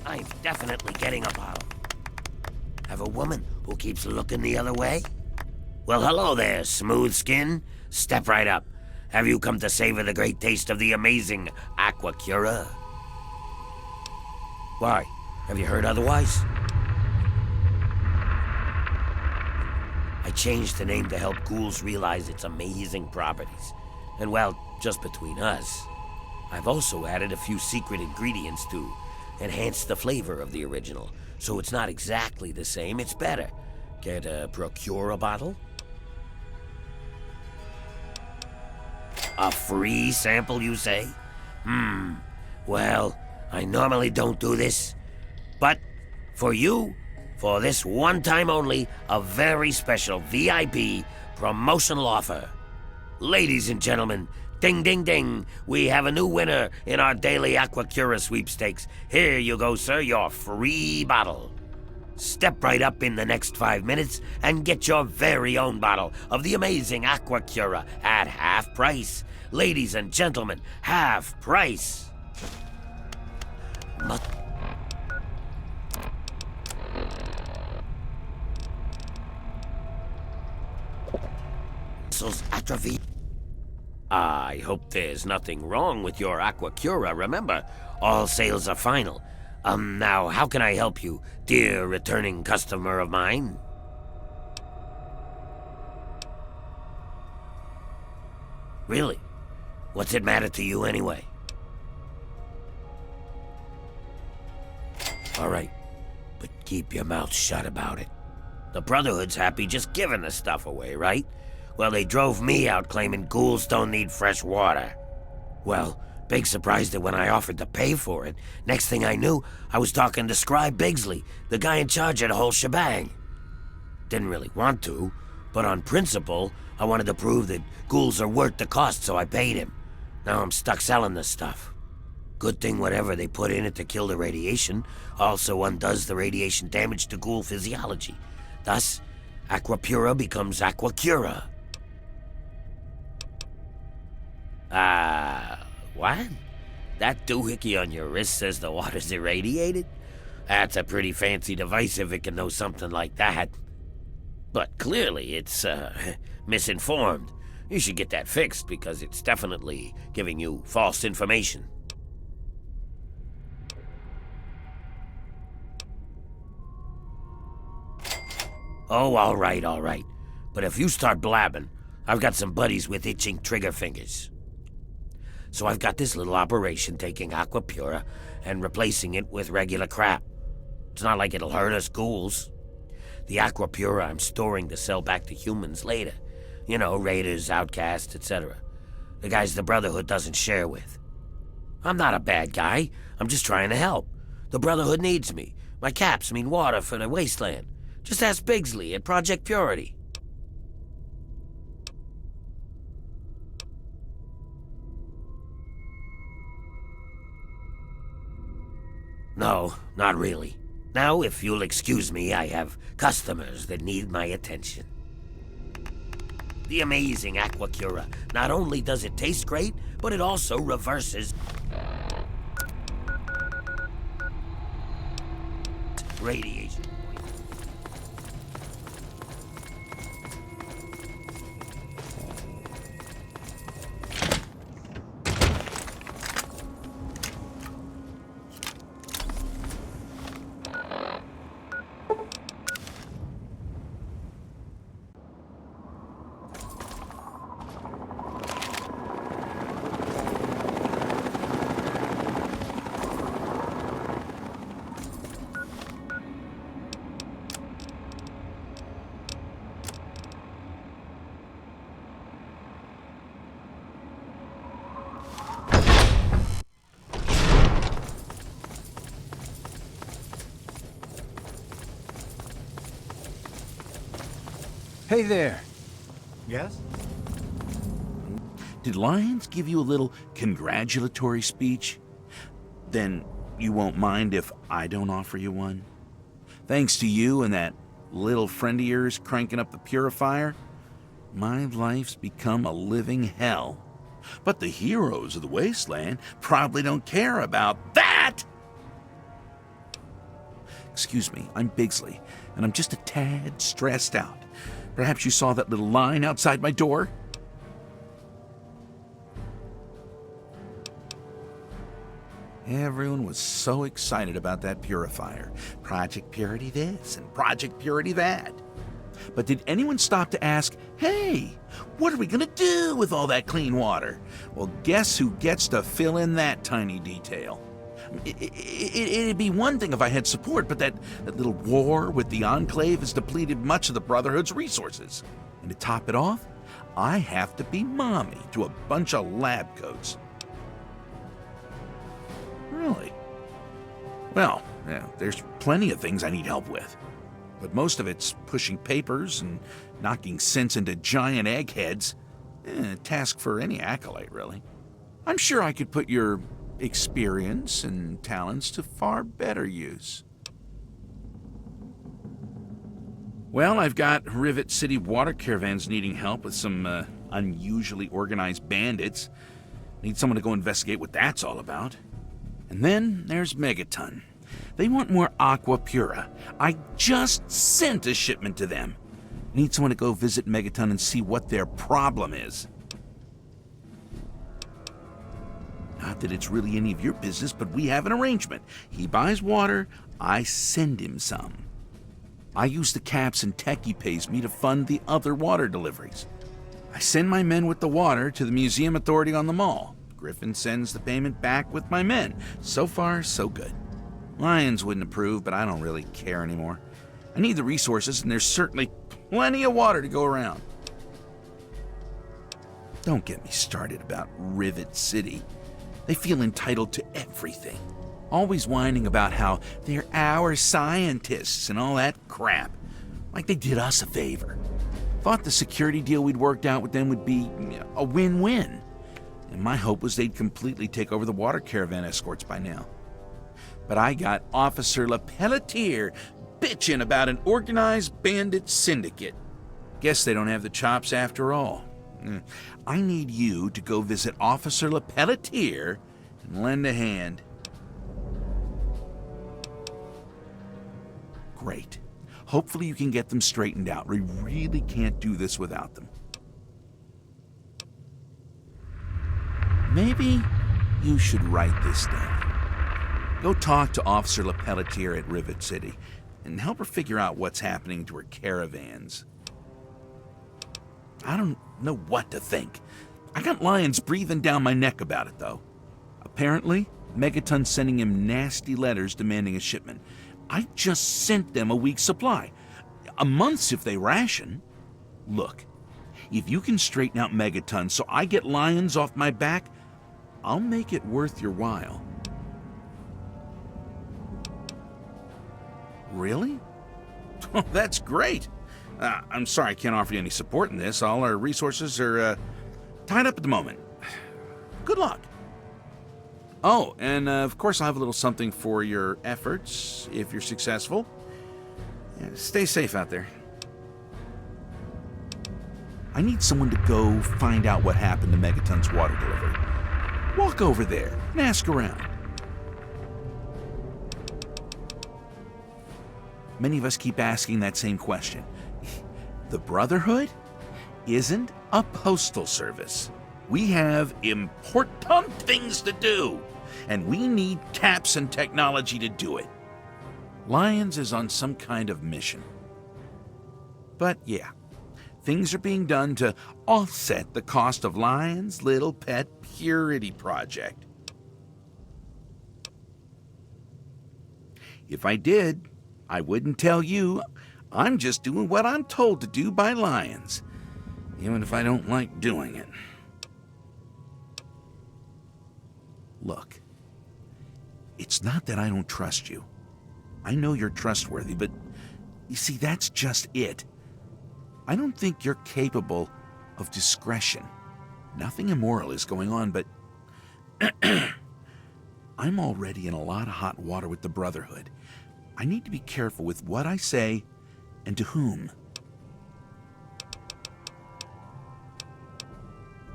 K: I'm definitely getting a bottle. Have a woman who keeps looking the other way? Well, hello there, smooth skin. Step right up. Have you come to savor the great taste of the amazing Aquacura? Why? Have you heard otherwise? I changed the name to help ghouls realize its amazing properties. And well, just between us, I've also added a few secret ingredients to enhance the flavor of the original. So it's not exactly the same, it's better. Care to procure a bottle? A free sample, you say? Well, I normally don't do this. But for you, for this one time only, a very special VIP promotional offer. Ladies and gentlemen, ding, ding, ding. We have a new winner in our daily Aquacura sweepstakes. Here you go, sir, your free bottle. Step right up in the next 5 minutes and get your very own bottle of the amazing Aquacura at half price. Ladies and gentlemen, half price. Muscles atrophy. I hope there's nothing wrong with your Aquacura. Remember, all sales are final. Now, how can I help you, dear returning customer of mine? Really? What's it matter to you anyway? All right, but keep your mouth shut about it. The Brotherhood's happy just giving the stuff away, right? Well, they drove me out claiming ghouls don't need fresh water. Well, big surprise that when I offered to pay for it, next thing I knew, I was talking to Scribe Bigsley, the guy in charge of the whole shebang. Didn't really want to, but on principle, I wanted to prove that ghouls are worth the cost, so I paid him. Now I'm stuck selling this stuff. Good thing whatever they put in it to kill the radiation also undoes the radiation damage to ghoul physiology. Thus, Aquapura becomes Aquacura. What? That doohickey on your wrist says the water's irradiated? That's a pretty fancy device if it can know something like that. But clearly it's, misinformed. You should get that fixed because it's definitely giving you false information. Oh, all right. But if you start blabbing, I've got some buddies with itching trigger fingers. So I've got this little operation taking Aquapura and replacing it with regular crap. It's not like it'll hurt us ghouls. The Aquapura I'm storing to sell back to humans later. You know, raiders, outcasts, etc. The guys the Brotherhood doesn't share with. I'm not a bad guy. I'm just trying to help. The Brotherhood needs me. My caps mean water for the wasteland. Just ask Bigsley at Project Purity. No, not really. Now, if you'll excuse me, I have customers that need my attention. The amazing Aquacura. Not only does it taste great, but it also reverses radiation.
O: Hey there.
P: Yes?
Q: Did Lyons give you a little congratulatory speech? Then you won't mind if I don't offer you one? Thanks to you and that little friend of yours cranking up the purifier, my life's become a living hell. But the heroes of the wasteland probably don't care about that! Excuse me, I'm Bigsley, and I'm just a tad stressed out. Perhaps you saw that little line outside my door? Everyone was so excited about that purifier. Project Purity this and Project Purity that. But did anyone stop to ask, hey, what are we going to do with all that clean water? Well, guess who gets to fill in that tiny detail? It'd be one thing if I had support, but that little war with the Enclave has depleted much of the Brotherhood's resources. And to top it off, I have to be mommy to a bunch of lab coats. Really? Well, yeah, there's plenty of things I need help with. But most of it's pushing papers and knocking sense into giant eggheads. A task for any acolyte, really. I'm sure I could put your experience and talents to far better use. Well, I've got Rivet City water caravans needing help with some unusually organized bandits. Need someone to go investigate what that's all about. And then there's Megaton. They want more Aqua Pura. I just sent a shipment to them. Need someone to go visit Megaton and see what their problem is. Not that it's really any of your business, but we have an arrangement. He buys water, I send him some. I use the caps and tech he pays me to fund the other water deliveries. I send my men with the water to the museum authority on the mall. Griffin sends the payment back with my men. So far, so good. Lyons wouldn't approve, but I don't really care anymore. I need the resources, and there's certainly plenty of water to go around. Don't get me started about Rivet City. They feel entitled to everything. Always whining about how they're our scientists and all that crap. Like they did us a favor. Thought the security deal we'd worked out with them would be a win-win. And my hope was they'd completely take over the water caravan escorts by now. But I got Officer LePelletier bitching about an organized bandit syndicate. Guess they don't have the chops after all. I need you to go visit Officer LePelletier and lend a hand. Great. Hopefully you can get them straightened out. We really can't do this without them. Maybe you should write this down. Go talk to Officer LePelletier at Rivet City and help her figure out what's happening to her caravans. I don't know what to think. I got Lyons breathing down my neck about it, though. Apparently, Megaton's sending him nasty letters demanding a shipment. I just sent them a week's supply. A month's if they ration. Look, if you can straighten out Megaton so I get Lyons off my back, I'll make it worth your while. Really? Oh, that's great. I'm sorry I can't offer you any support in this. All our resources are tied up at the moment. Good luck. Oh, and of course I'll have a little something for your efforts if you're successful. Yeah, stay safe out there. I need someone to go find out what happened to Megaton's water delivery. Walk over there and ask around. Many of us keep asking that same question. The Brotherhood isn't a postal service. We have important things to do, and we need caps and technology to do it. Lyons is on some kind of mission. But yeah, things are being done to offset the cost of Lyons' little pet purity project. If I did, I wouldn't tell you. I'm just doing what I'm told to do by Lyons, even if I don't like doing it. Look, it's not that I don't trust you. I know you're trustworthy, but you see, that's just it. I don't think you're capable of discretion. Nothing immoral is going on, but I'm already in a lot of hot water with the Brotherhood. I need to be careful with what I say and to whom.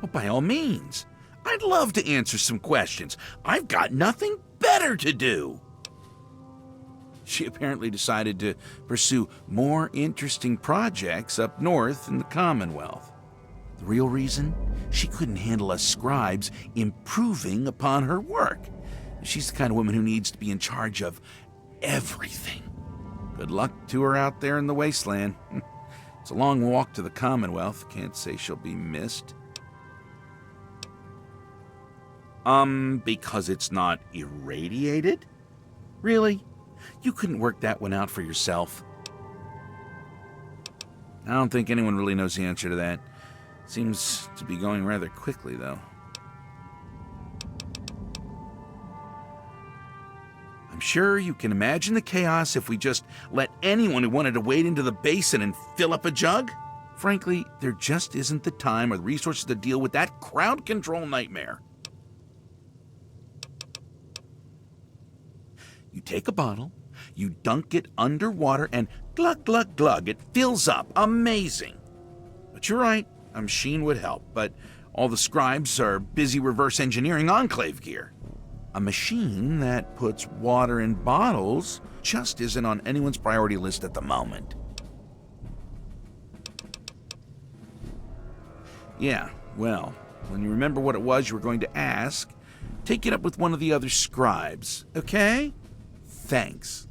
Q: Well, by all means, I'd love to answer some questions. I've got nothing better to do. She apparently decided to pursue more interesting projects up north in the Commonwealth. The real reason? She couldn't handle us scribes improving upon her work. She's the kind of woman who needs to be in charge of everything. Good luck to her out there in the wasteland. It's a long walk to the Commonwealth. Can't say she'll be missed. Because it's not irradiated? Really? You couldn't work that one out for yourself? I don't think anyone really knows the answer to that. Seems to be going rather quickly, though. I'm sure you can imagine the chaos if we just let anyone who wanted to wade into the basin and fill up a jug. Frankly, there just isn't the time or the resources to deal with that crowd control nightmare. You take a bottle, you dunk it underwater, and glug, glug, glug, it fills up. Amazing. But you're right, a machine would help, but all the scribes are busy reverse engineering Enclave gear. A machine that puts water in bottles just isn't on anyone's priority list at the moment. Yeah, well, when you remember what it was you were going to ask, take it up with one of the other scribes, okay? Thanks.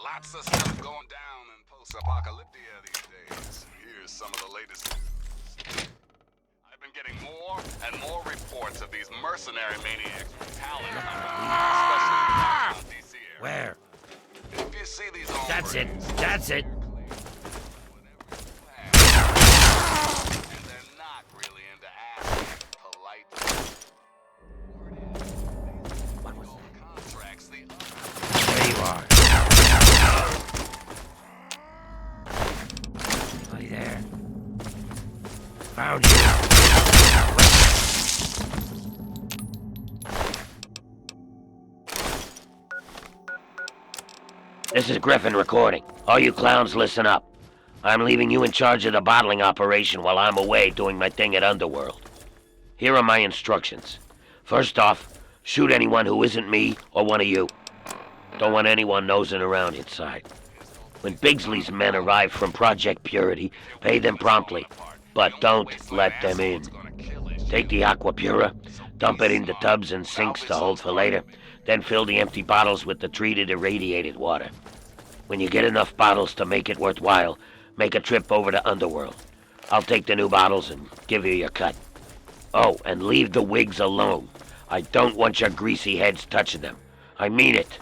G: Lots of stuff going down in post-apocalyptia these days. Here's some of the latest news. I've been getting more and more reports of these mercenary maniacs from talent companies, especially in the DC area.
K: Where?
G: If you see these
K: That's it. That's it.
G: and they're not really into asking polite.
K: What was that?
G: Contracts the
K: There you are. Anybody there? Found you.
O: This is Griffin recording. All you clowns listen up. I'm leaving you in charge of the bottling operation while I'm away doing my thing at Underworld. Here are my instructions. First off, shoot anyone who isn't me or one of you. Don't want anyone nosing around inside. When Bigsley's men arrive from Project Purity, pay them promptly, but don't let them in. Take the Aqua Pura, dump it into tubs and sinks to hold for later, then fill the empty bottles with the treated irradiated water. When you get enough bottles to make it worthwhile, make a trip over to Underworld. I'll take the new bottles and give you your cut. Oh, and leave the wigs alone. I don't want your greasy heads touching them. I mean it.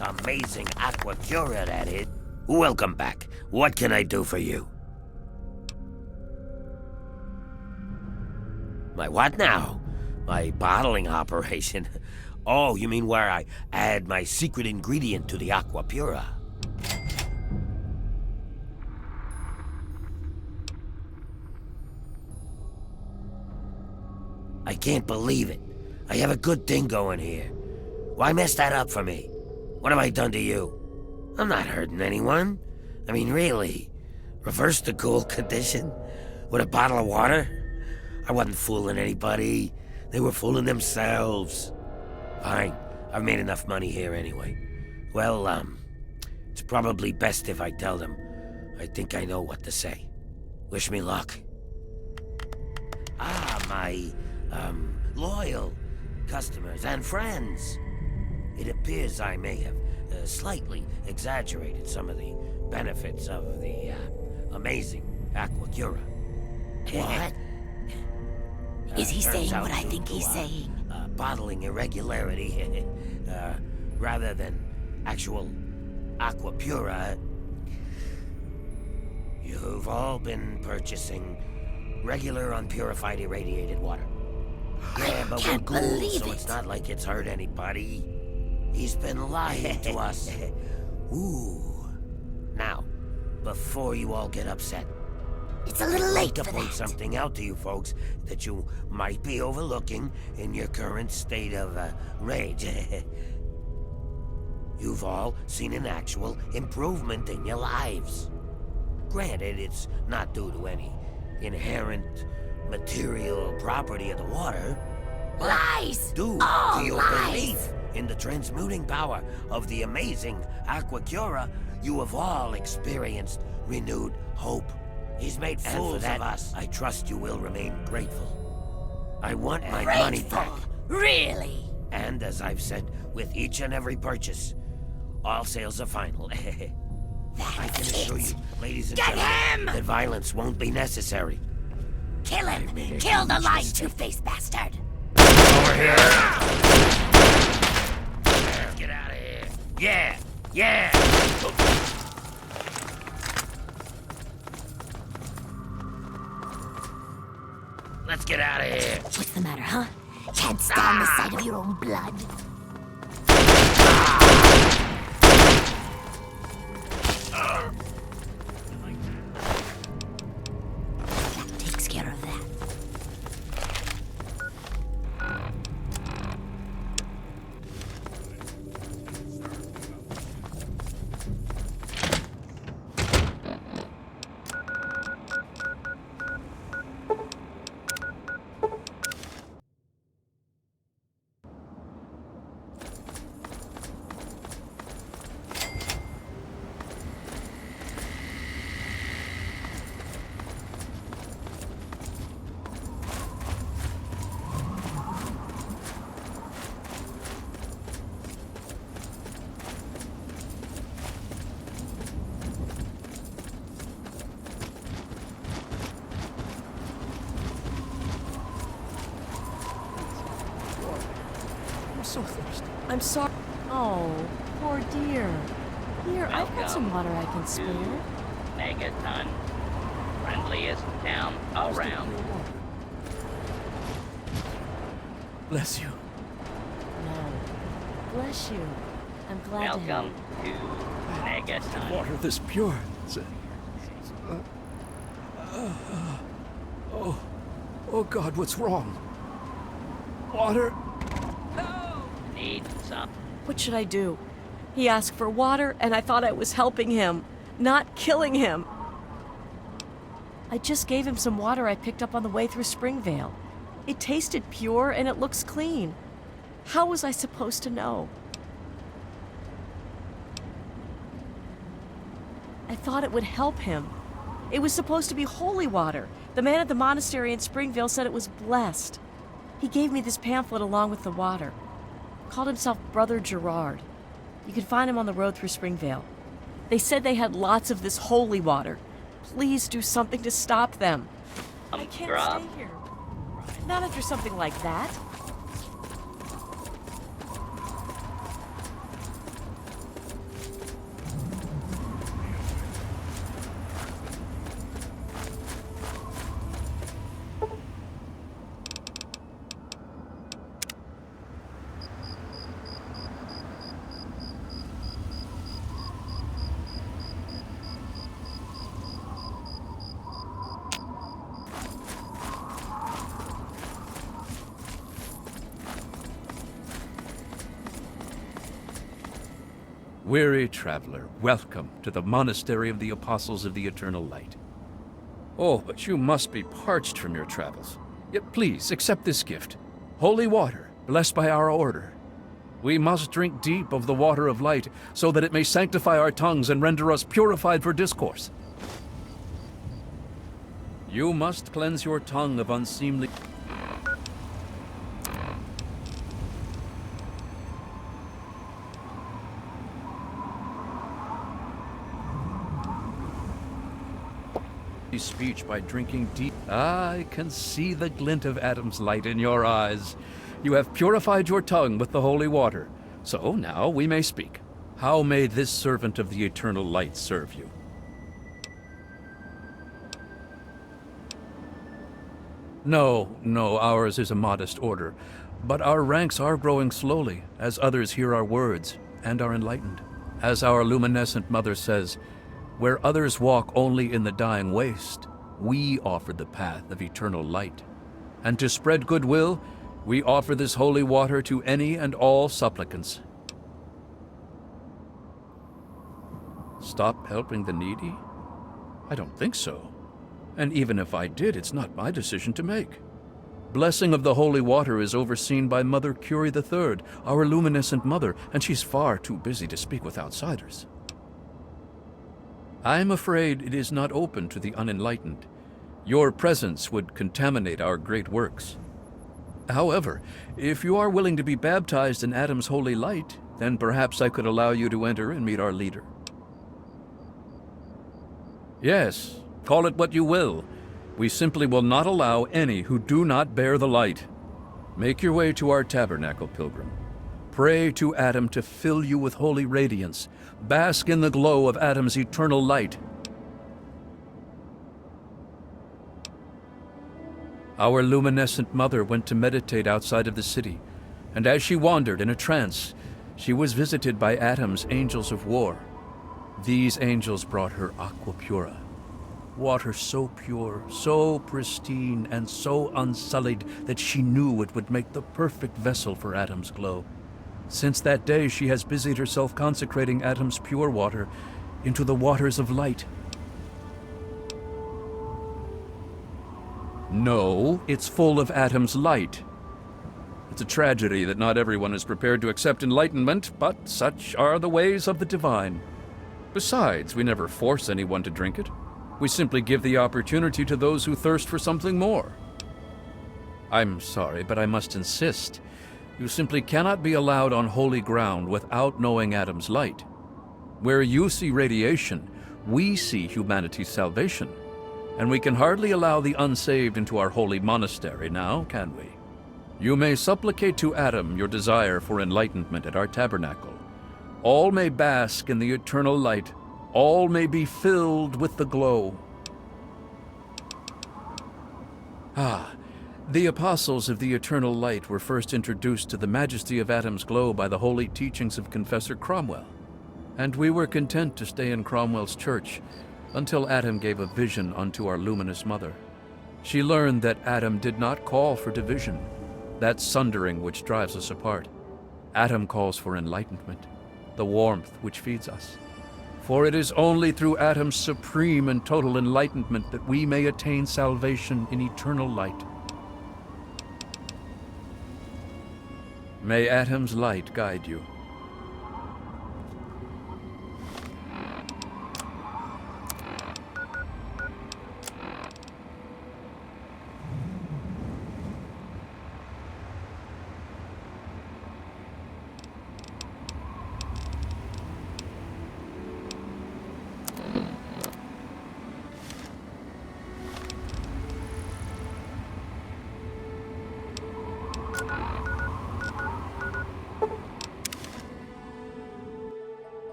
K: amazing Aquacura, that is. Welcome back. What can I do for you? My what now? My bottling operation? Oh, you mean where I add my secret ingredient to the Aquapura? I can't believe it. I have a good thing going here. Why mess that up for me? What have I done to you? I'm not hurting anyone. I mean, really. Reverse the cool condition? With a bottle of water? I wasn't fooling anybody. They were fooling themselves. Fine. I've made enough money here anyway. Well, it's probably best if I tell them. I think I know what to say. Wish me luck. Ah, my, loyal customers and friends. It appears I may have slightly exaggerated some of the benefits of the amazing Aquacura.
P: What? Is he saying what I think he's saying?
K: Bottling irregularity, rather than actual Aquapura. You've all been purchasing regular unpurified irradiated water. Yeah, but we're cool, so it's not like it's hurt anybody. He's been lying to us. Ooh. Now, before you all get upset,
P: it's a little late
K: to
P: for
K: point
P: that.
K: something out to you folks that you might be overlooking in your current state of rage. You've all seen an actual improvement in your lives. Granted, it's not due to any inherent material property of the water.
P: Lies!
K: Due
P: All
K: to your
P: lies.
K: belief in the transmuting power of the amazing Aquacura, you have all experienced renewed hope. He's made fools of us. I trust you will remain grateful. I want my money back.
P: Really?
K: And as I've said with each and every purchase, all sales are final. I can assure you, ladies and
P: Get
K: gentlemen,
P: him!
K: that violence won't be necessary.
P: Kill him! Kill the lying two-faced bastard!
K: Over here! Get out of here! Yeah! Yeah! Let's get out of here!
P: What's the matter, huh? Can't stand the sight of your own blood. That takes care of that.
J: I'm so thirsty. I'm sorry. Oh, poor dear. Here, I've got some water I can spare.
R: Megaton. Friendliest town around.
A: Bless you.
J: No. Bless you. I'm glad to help.
R: Welcome to Megaton.
A: Water this pure. Oh God, what's wrong? Water.
R: Need some.
J: What should I do? He asked for water, and I thought I was helping him, not killing him. I just gave him some water I picked up on the way through Springvale. It tasted pure, and it looks clean. How was I supposed to know? I thought it would help him. It was supposed to be holy water. The man at the monastery in Springvale said it was blessed. He gave me this pamphlet along with the water. Called himself Brother Gerard. You can find him on the road through Springvale. They said they had lots of this holy water. Please do something to stop them. I can't stay here. Not after something like that.
C: Weary traveler, welcome to the Monastery of the Apostles of the Eternal Light. Oh, but you must be parched from your travels. Yet please, accept this gift. Holy water, blessed by our order. We must drink deep of the water of light, so that it may sanctify our tongues and render us purified for discourse. You must cleanse your tongue of unseemly... speech by drinking deep. I can see the glint of Adam's light in your eyes. You have purified your tongue with the holy water. So now we may speak. How may this servant of the eternal light serve you? No, ours is a modest order, but our ranks are growing slowly as others hear our words and are enlightened. As our luminescent mother says, where others walk only in the dying waste, we offer the path of eternal light. And to spread goodwill, we offer this holy water to any and all supplicants. Stop helping the needy? I don't think so. And even if I did, it's not my decision to make. Blessing of the holy water is overseen by Mother Curie III, our luminescent mother, and she's far too busy to speak with outsiders. I'm afraid it is not open to the unenlightened. Your presence would contaminate our great works. However, if you are willing to be baptized in Adam's holy light, then perhaps I could allow you to enter and meet our leader. Yes, call it what you will. We simply will not allow any who do not bear the light. Make your way to our tabernacle, pilgrim. Pray to Adam to fill you with holy radiance. Bask in the glow of Adam's eternal light. Our luminescent mother went to meditate outside of the city, and as she wandered in a trance, she was visited by Adam's angels of war. These angels brought her aqua pura, water so pure, so pristine, and so unsullied that she knew it would make the perfect vessel for Adam's glow. Since that day, she has busied herself consecrating Adam's pure water into the waters of light. No, it's full of Adam's light. It's a tragedy that not everyone is prepared to accept enlightenment, but such are the ways of the divine. Besides, we never force anyone to drink it. We simply give the opportunity to those who thirst for something more. I'm sorry, but I must insist. You simply cannot be allowed on holy ground without knowing Adam's light. Where you see radiation, we see humanity's salvation. And we can hardly allow the unsaved into our holy monastery now, can we? You may supplicate to Adam your desire for enlightenment at our tabernacle. All may bask in the eternal light. All may be filled with the glow. The apostles of the eternal light were first introduced to the majesty of Adam's glow by the holy teachings of Confessor Cromwell, and we were content to stay in Cromwell's church until Adam gave a vision unto our luminous mother. She learned that Adam did not call for division, that sundering which drives us apart. Adam calls for enlightenment, the warmth which feeds us. For it is only through Adam's supreme and total enlightenment that we may attain salvation in eternal light. May Adam's light guide you.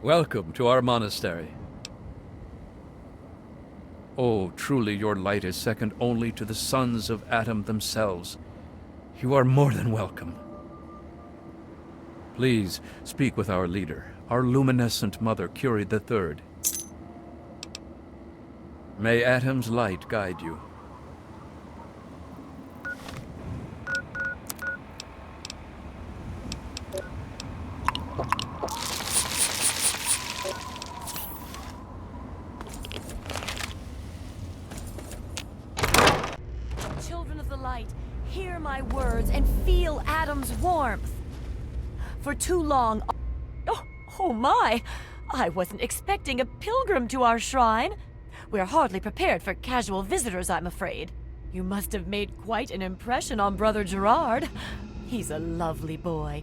I: Welcome to our monastery. Oh, truly your light is second only to the sons of Adam themselves. You are more than welcome. Please speak with our leader, our luminescent mother, Curie III. May Adam's light guide you.
J: Children of the light, hear my words and feel Adam's warmth. For too long... Oh my! I wasn't expecting a pilgrim to our shrine. We're hardly prepared for casual visitors, I'm afraid. You must have made quite an impression on Brother Gerard. He's a lovely boy,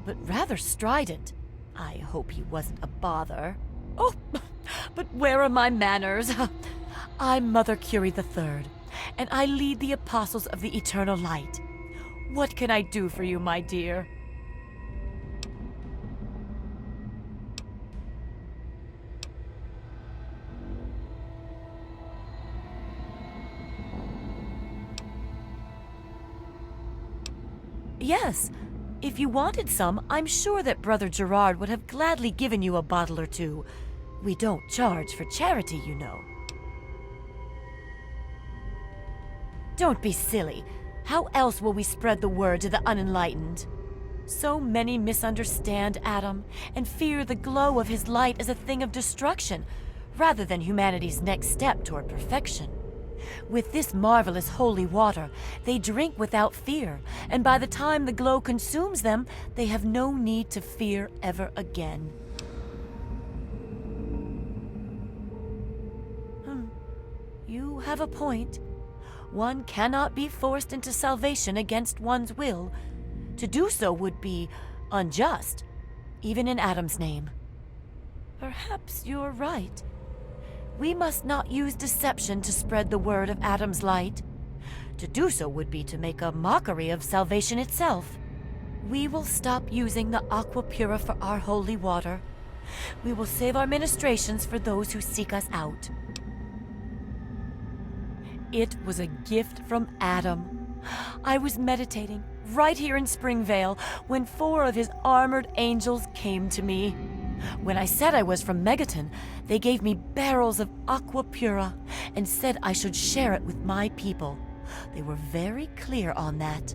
J: but rather strident. I hope he wasn't a bother. Oh, but where are my manners? I'm Mother Curie III, and I lead the Apostles of the Eternal Light. What can I do for you, my dear? Yes, if you wanted some, I'm sure that Brother Gerard would have gladly given you a bottle or two. We don't charge for charity, you know. Don't be silly. How else will we spread the word to the unenlightened? So many misunderstand Adam and fear the glow of his light as a thing of destruction, rather than humanity's next step toward perfection. With this marvelous holy water, they drink without fear, and by the time the glow consumes them, they have no need to fear ever again. You have a point. One cannot be forced into salvation against one's will. To do so would be unjust, even in Adam's name. Perhaps you're right. We must not use deception to spread the word of Adam's light. To do so would be to make a mockery of salvation itself. We will stop using the aqua pura for our holy water. We will save our ministrations for those who seek us out. It was a gift from Adam. I was meditating right here in Springvale when 4 of his armored angels came to me. When I said I was from Megaton, they gave me barrels of aqua pura and said I should share it with my people. They were very clear on that.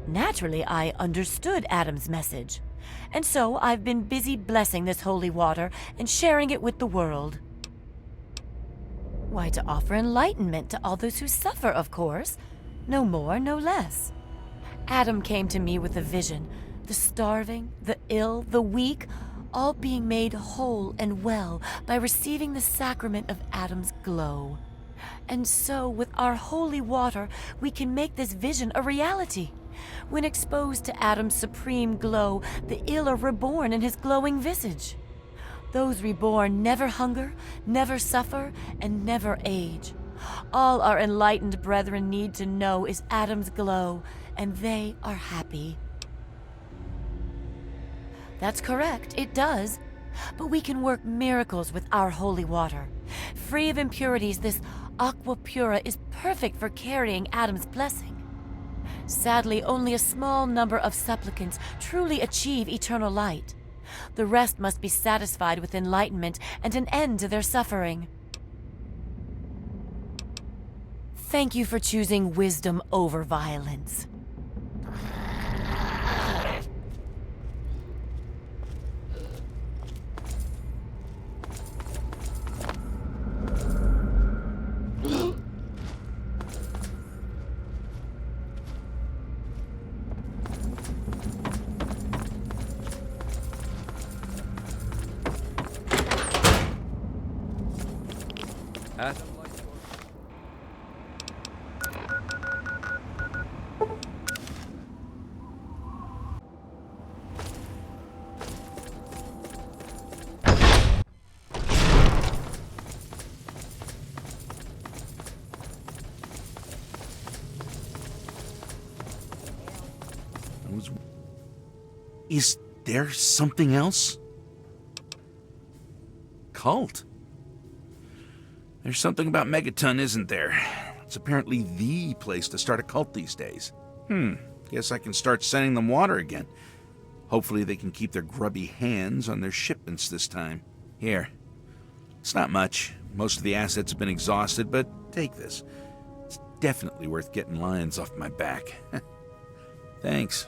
J: Naturally, I understood Adam's message, and so I've been busy blessing this holy water and sharing it with the world. Why, to offer enlightenment to all those who suffer, of course. No more, no less. Adam came to me with a vision. The starving, the ill, the weak, all being made whole and well by receiving the sacrament of Adam's glow. And so, with our holy water, we can make this vision a reality. When exposed to Adam's supreme glow, the ill are reborn in his glowing visage. Those reborn never hunger, never suffer, and never age. All our enlightened brethren need to know is Adam's glow, and they are happy. That's correct, it does. But we can work miracles with our holy water. Free of impurities, this aqua pura is perfect for carrying Adam's blessing. Sadly, only a small number of supplicants truly achieve eternal light. The rest must be satisfied with enlightenment and an end to their suffering. Thank you for choosing wisdom over violence.
Q: Is there something else? cult. There's something about Megaton, isn't there? It's apparently the place to start a cult these days. Guess I can start sending them water again. Hopefully they can keep their grubby hands on their shipments this time. Here. It's not much. Most of the assets have been exhausted, but take this. It's definitely worth getting lions off my back. Thanks.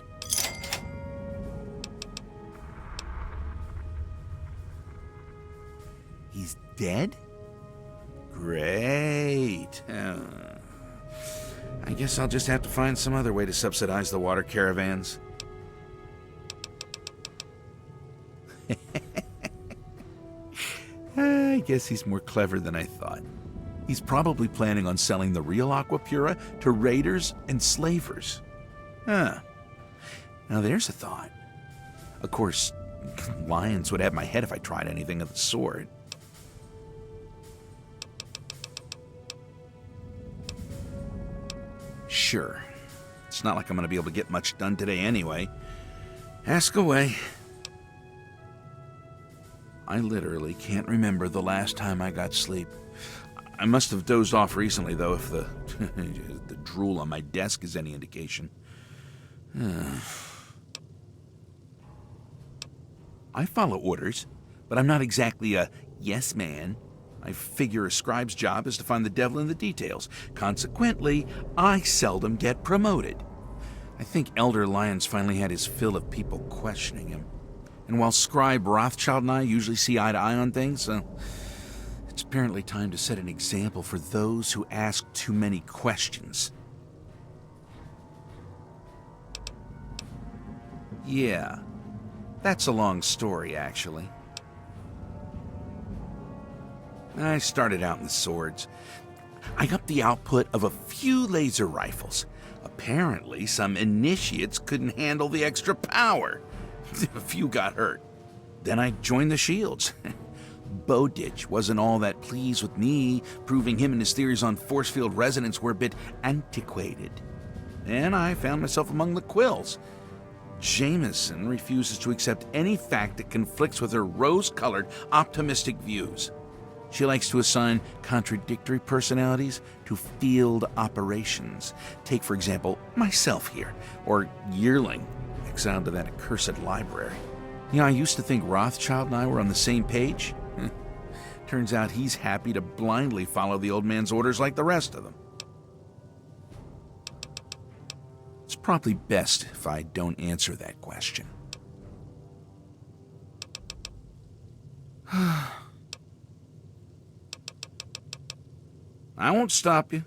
Q: He's dead? Great. I guess I'll just have to find some other way to subsidize the water caravans. I guess he's more clever than I thought. He's probably planning on selling the real Aquapura to raiders and slavers. Now there's a thought. Of course, lions would have my head if I tried anything of the sort. Sure. It's not like I'm going to be able to get much done today anyway. Ask away. I literally can't remember the last time I got sleep. I must have dozed off recently, though, if the the drool on my desk is any indication. I follow orders, but I'm not exactly a yes man. I figure a scribe's job is to find the devil in the details. Consequently, I seldom get promoted. I think Elder Lyons finally had his fill of people questioning him. And while Scribe Rothschild and I usually see eye to eye on things, it's apparently time to set an example for those who ask too many questions. Yeah, that's a long story, actually. I started out in the swords. I upped the output of a few laser rifles. Apparently, some initiates couldn't handle the extra power. A few got hurt. Then I joined the shields. Bowditch wasn't all that pleased with me, proving him and his theories on force field resonance were a bit antiquated. And I found myself among the quills. Jameson refuses to accept any fact that conflicts with her rose-colored, optimistic views. She likes to assign contradictory personalities to field operations. Take, for example, myself here, or Yearling, exiled to that accursed library. You know, I used to think Rothschild and I were on the same page. Turns out he's happy to blindly follow the old man's orders like the rest of them. It's probably best if I don't answer that question. I won't stop you.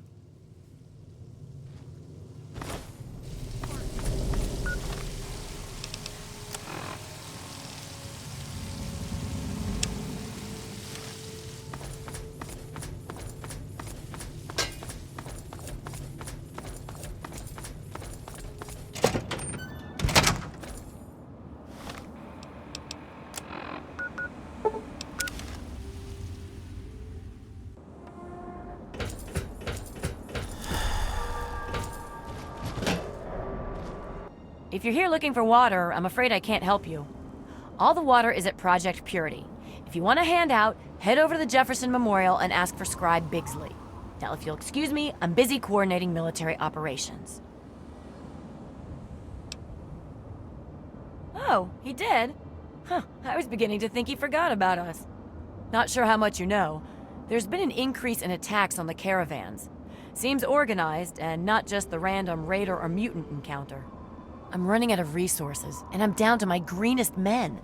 J: If you're here looking for water, I'm afraid I can't help you. All the water is at Project Purity. If you want a handout, head over to the Jefferson Memorial and ask for Scribe Bigsley. Now, if you'll excuse me, I'm busy coordinating military operations. Oh, he did? Huh, I was beginning to think he forgot about us. Not sure how much you know. There's been an increase in attacks on the caravans. Seems organized, and not just the random raider or mutant encounter. I'm running out of resources, and I'm down to my greenest men.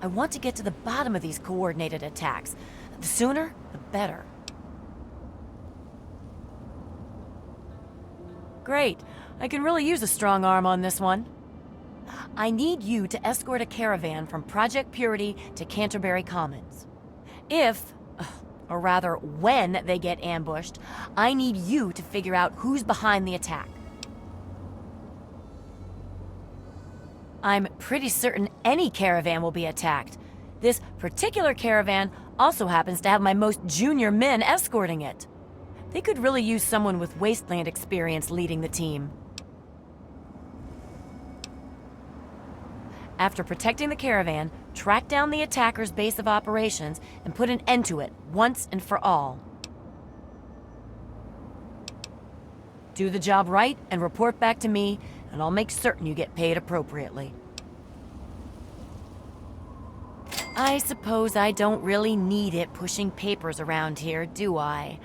J: I want to get to the bottom of these coordinated attacks. The sooner, the better. Great. I can really use a strong arm on this one. I need you to escort a caravan from Project Purity to Canterbury Commons. If, or rather when they get ambushed, I need you to figure out who's behind the attack. I'm pretty certain any caravan will be attacked. This particular caravan also happens to have my most junior men escorting it. They could really use someone with wasteland experience leading the team. After protecting the caravan, Track down the attacker's base of operations and put an end to it once and for all. Do the job right and report back to me, and I'll make certain you get paid appropriately. I suppose I don't really need it pushing papers around here, do I?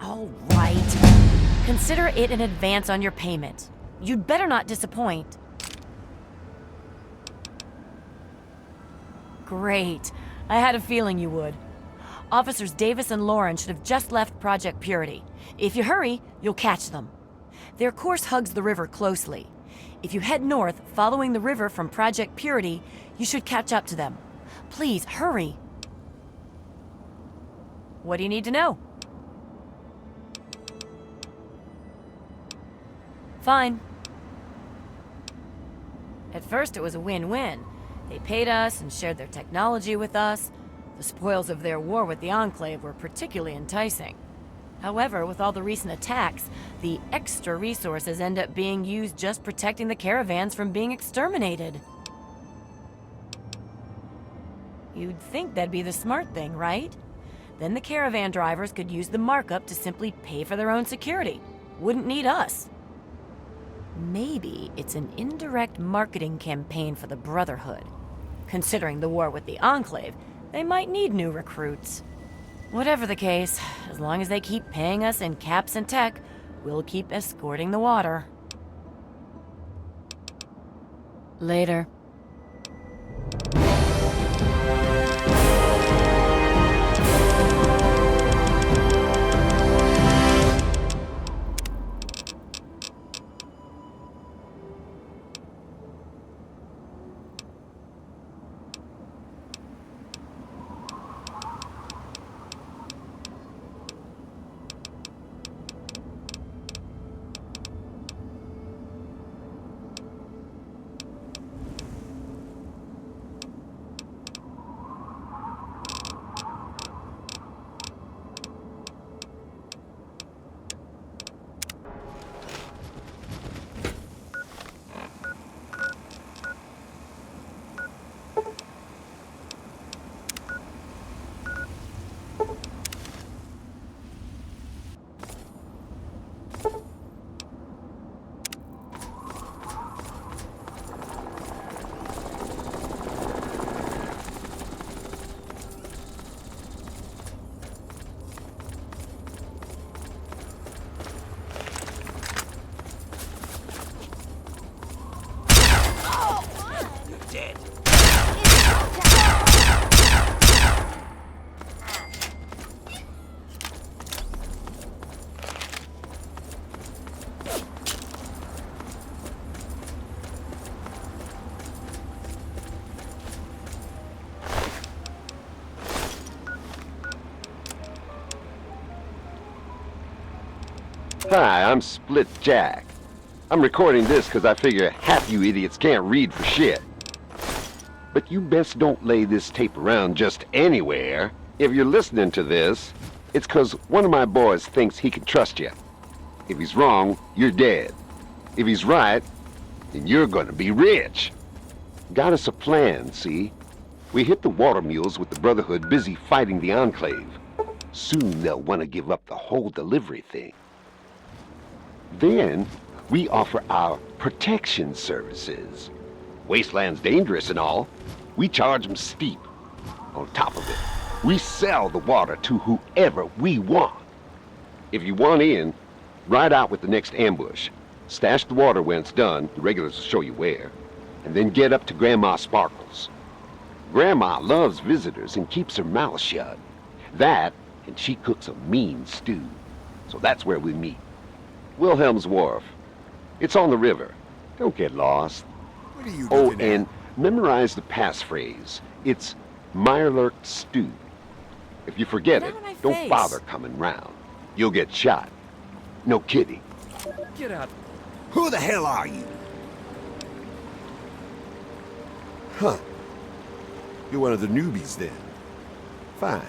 J: All right. Consider it an advance on your payment. You'd better not disappoint. Great. I had a feeling you would. Officers Davis and Lauren should have just left Project Purity. If you hurry, you'll catch them. Their course hugs the river closely. If you head north, following the river from Project Purity, you should catch up to them. Please, hurry. What do you need to know? Fine. At first it was a win-win. They paid us and shared their technology with us. The spoils of their war with the Enclave were particularly enticing. However, with all the recent attacks, the extra resources end up being used just protecting the caravans from being exterminated. You'd think that'd be the smart thing, right? Then the caravan drivers could use the markup to simply pay for their own security. Wouldn't need us. Maybe it's an indirect marketing campaign for the Brotherhood. Considering the war with the Enclave, they might need new recruits. Whatever the case, as long as they keep paying us in caps and tech, we'll keep escorting the water. Later.
S: Hi, I'm Split Jack. I'm recording this because I figure half you idiots can't read for shit. But you best don't lay this tape around just anywhere. If you're listening to this, it's because one of my boys thinks he can trust you. If he's wrong, you're dead. If he's right, then you're gonna be rich. Got us a plan, see? We hit the water mules with the Brotherhood busy fighting the Enclave. Soon they'll want to give up the whole delivery thing. Then, we offer our protection services. Wasteland's dangerous and all. We charge them steep. On top of it, we sell the water to whoever we want. If you want in, ride out with the next ambush. Stash the water when it's done, the regulars will show you where. And then get up to Grandma Sparkles. Grandma loves visitors and keeps her mouth shut. That, and she cooks a mean stew. So that's where we meet. Wilhelm's Wharf. It's on the river. Don't get lost.
E: What are you
S: Oh,
E: looking at?
S: and memorize the passphrase. It's Mirelurk Stew. If you forget it, don't bother coming round. You'll get shot. No kidding.
I: Get out.
K: Who the hell are you?
T: Huh. You're one of the newbies then. Fine.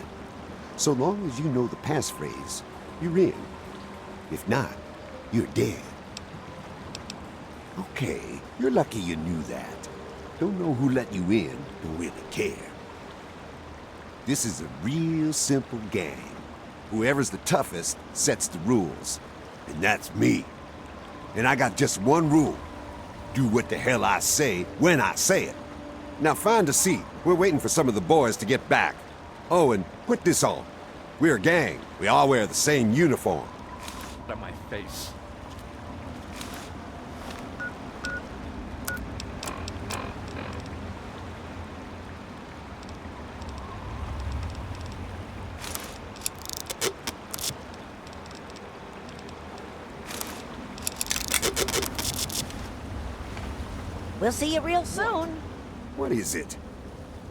T: So long as you know the passphrase, you're in. If not, you're dead. Okay, you're lucky you knew that. Don't know who let you in, don't really care. This is a real simple game. Whoever's the toughest sets the rules. And that's me. And I got just one rule. Do what the hell I say when I say it. Now find a seat. We're waiting for some of the boys to get back. Oh, and put this on. We're a gang. We all wear the same uniform.
I: Out of my face.
P: We'll see you real soon.
T: What is it?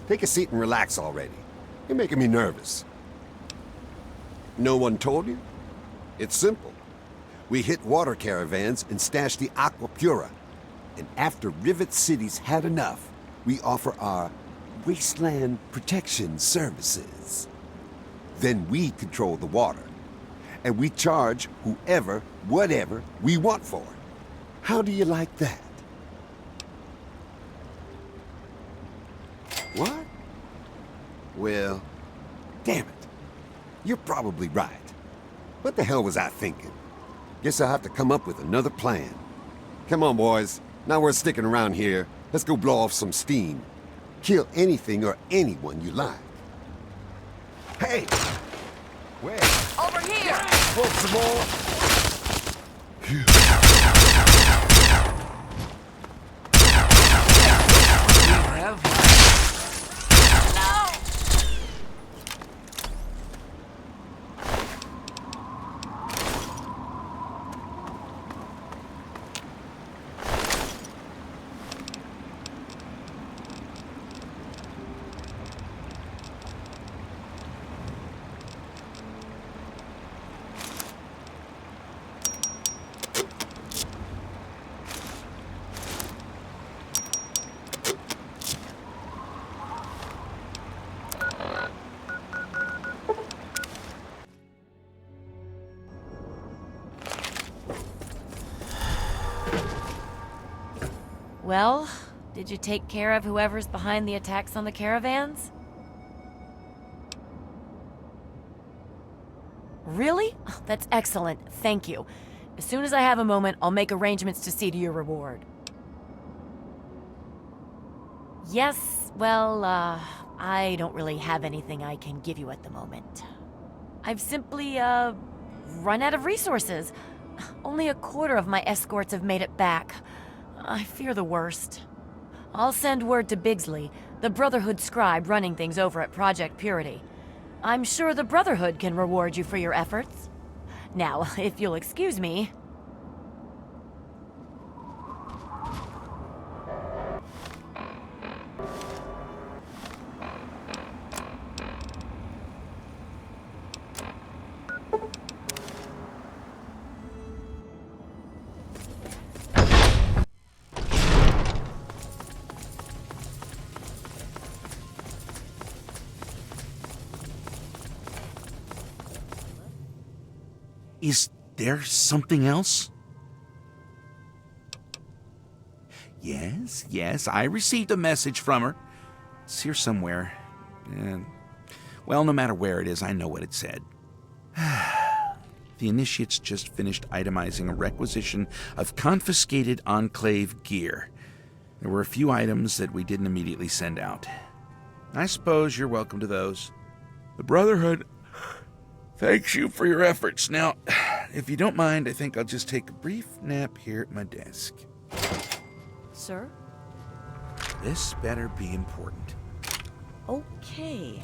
T: Take a seat and relax already. You're making me nervous. No one told you? It's simple. We hit water caravans and stash the Aqua Pura. And after Rivet City's had enough, we offer our wasteland protection services. Then we control the water. And we charge whoever, whatever we want for it. How do you like that? What? Well, damn it. You're probably right. What the hell was I thinking? Guess I'll have to come up with another plan. Come on, boys. Not worth sticking around here. Let's go blow off some steam. Kill anything or anyone you like. Hey! Where?
J: Over here!
T: Want some more?
J: Well, did you take care of whoever's behind the attacks on the caravans? Really? Oh, that's excellent, thank you. As soon as I have a moment, I'll make arrangements to see to your reward. Yes, well, I don't really have anything I can give you at the moment. I've simply, run out of resources. Only a quarter of my escorts have made it back. I fear the worst. I'll send word to Bigsley, the Brotherhood scribe running things over at Project Purity. I'm sure the Brotherhood can reward you for your efforts. Now, if you'll excuse me...
Q: Is there something else? Yes, I received a message from her. It's here somewhere. And, well, no matter where it is, I know what it said. The Initiates just finished itemizing a requisition of confiscated Enclave gear. There were a few items that we didn't immediately send out. I suppose you're welcome to those. The Brotherhood thanks you for your efforts. Now, if you don't mind, I think I'll just take a brief nap here at my desk.
J: Sir?
Q: This better be important.
J: Okay.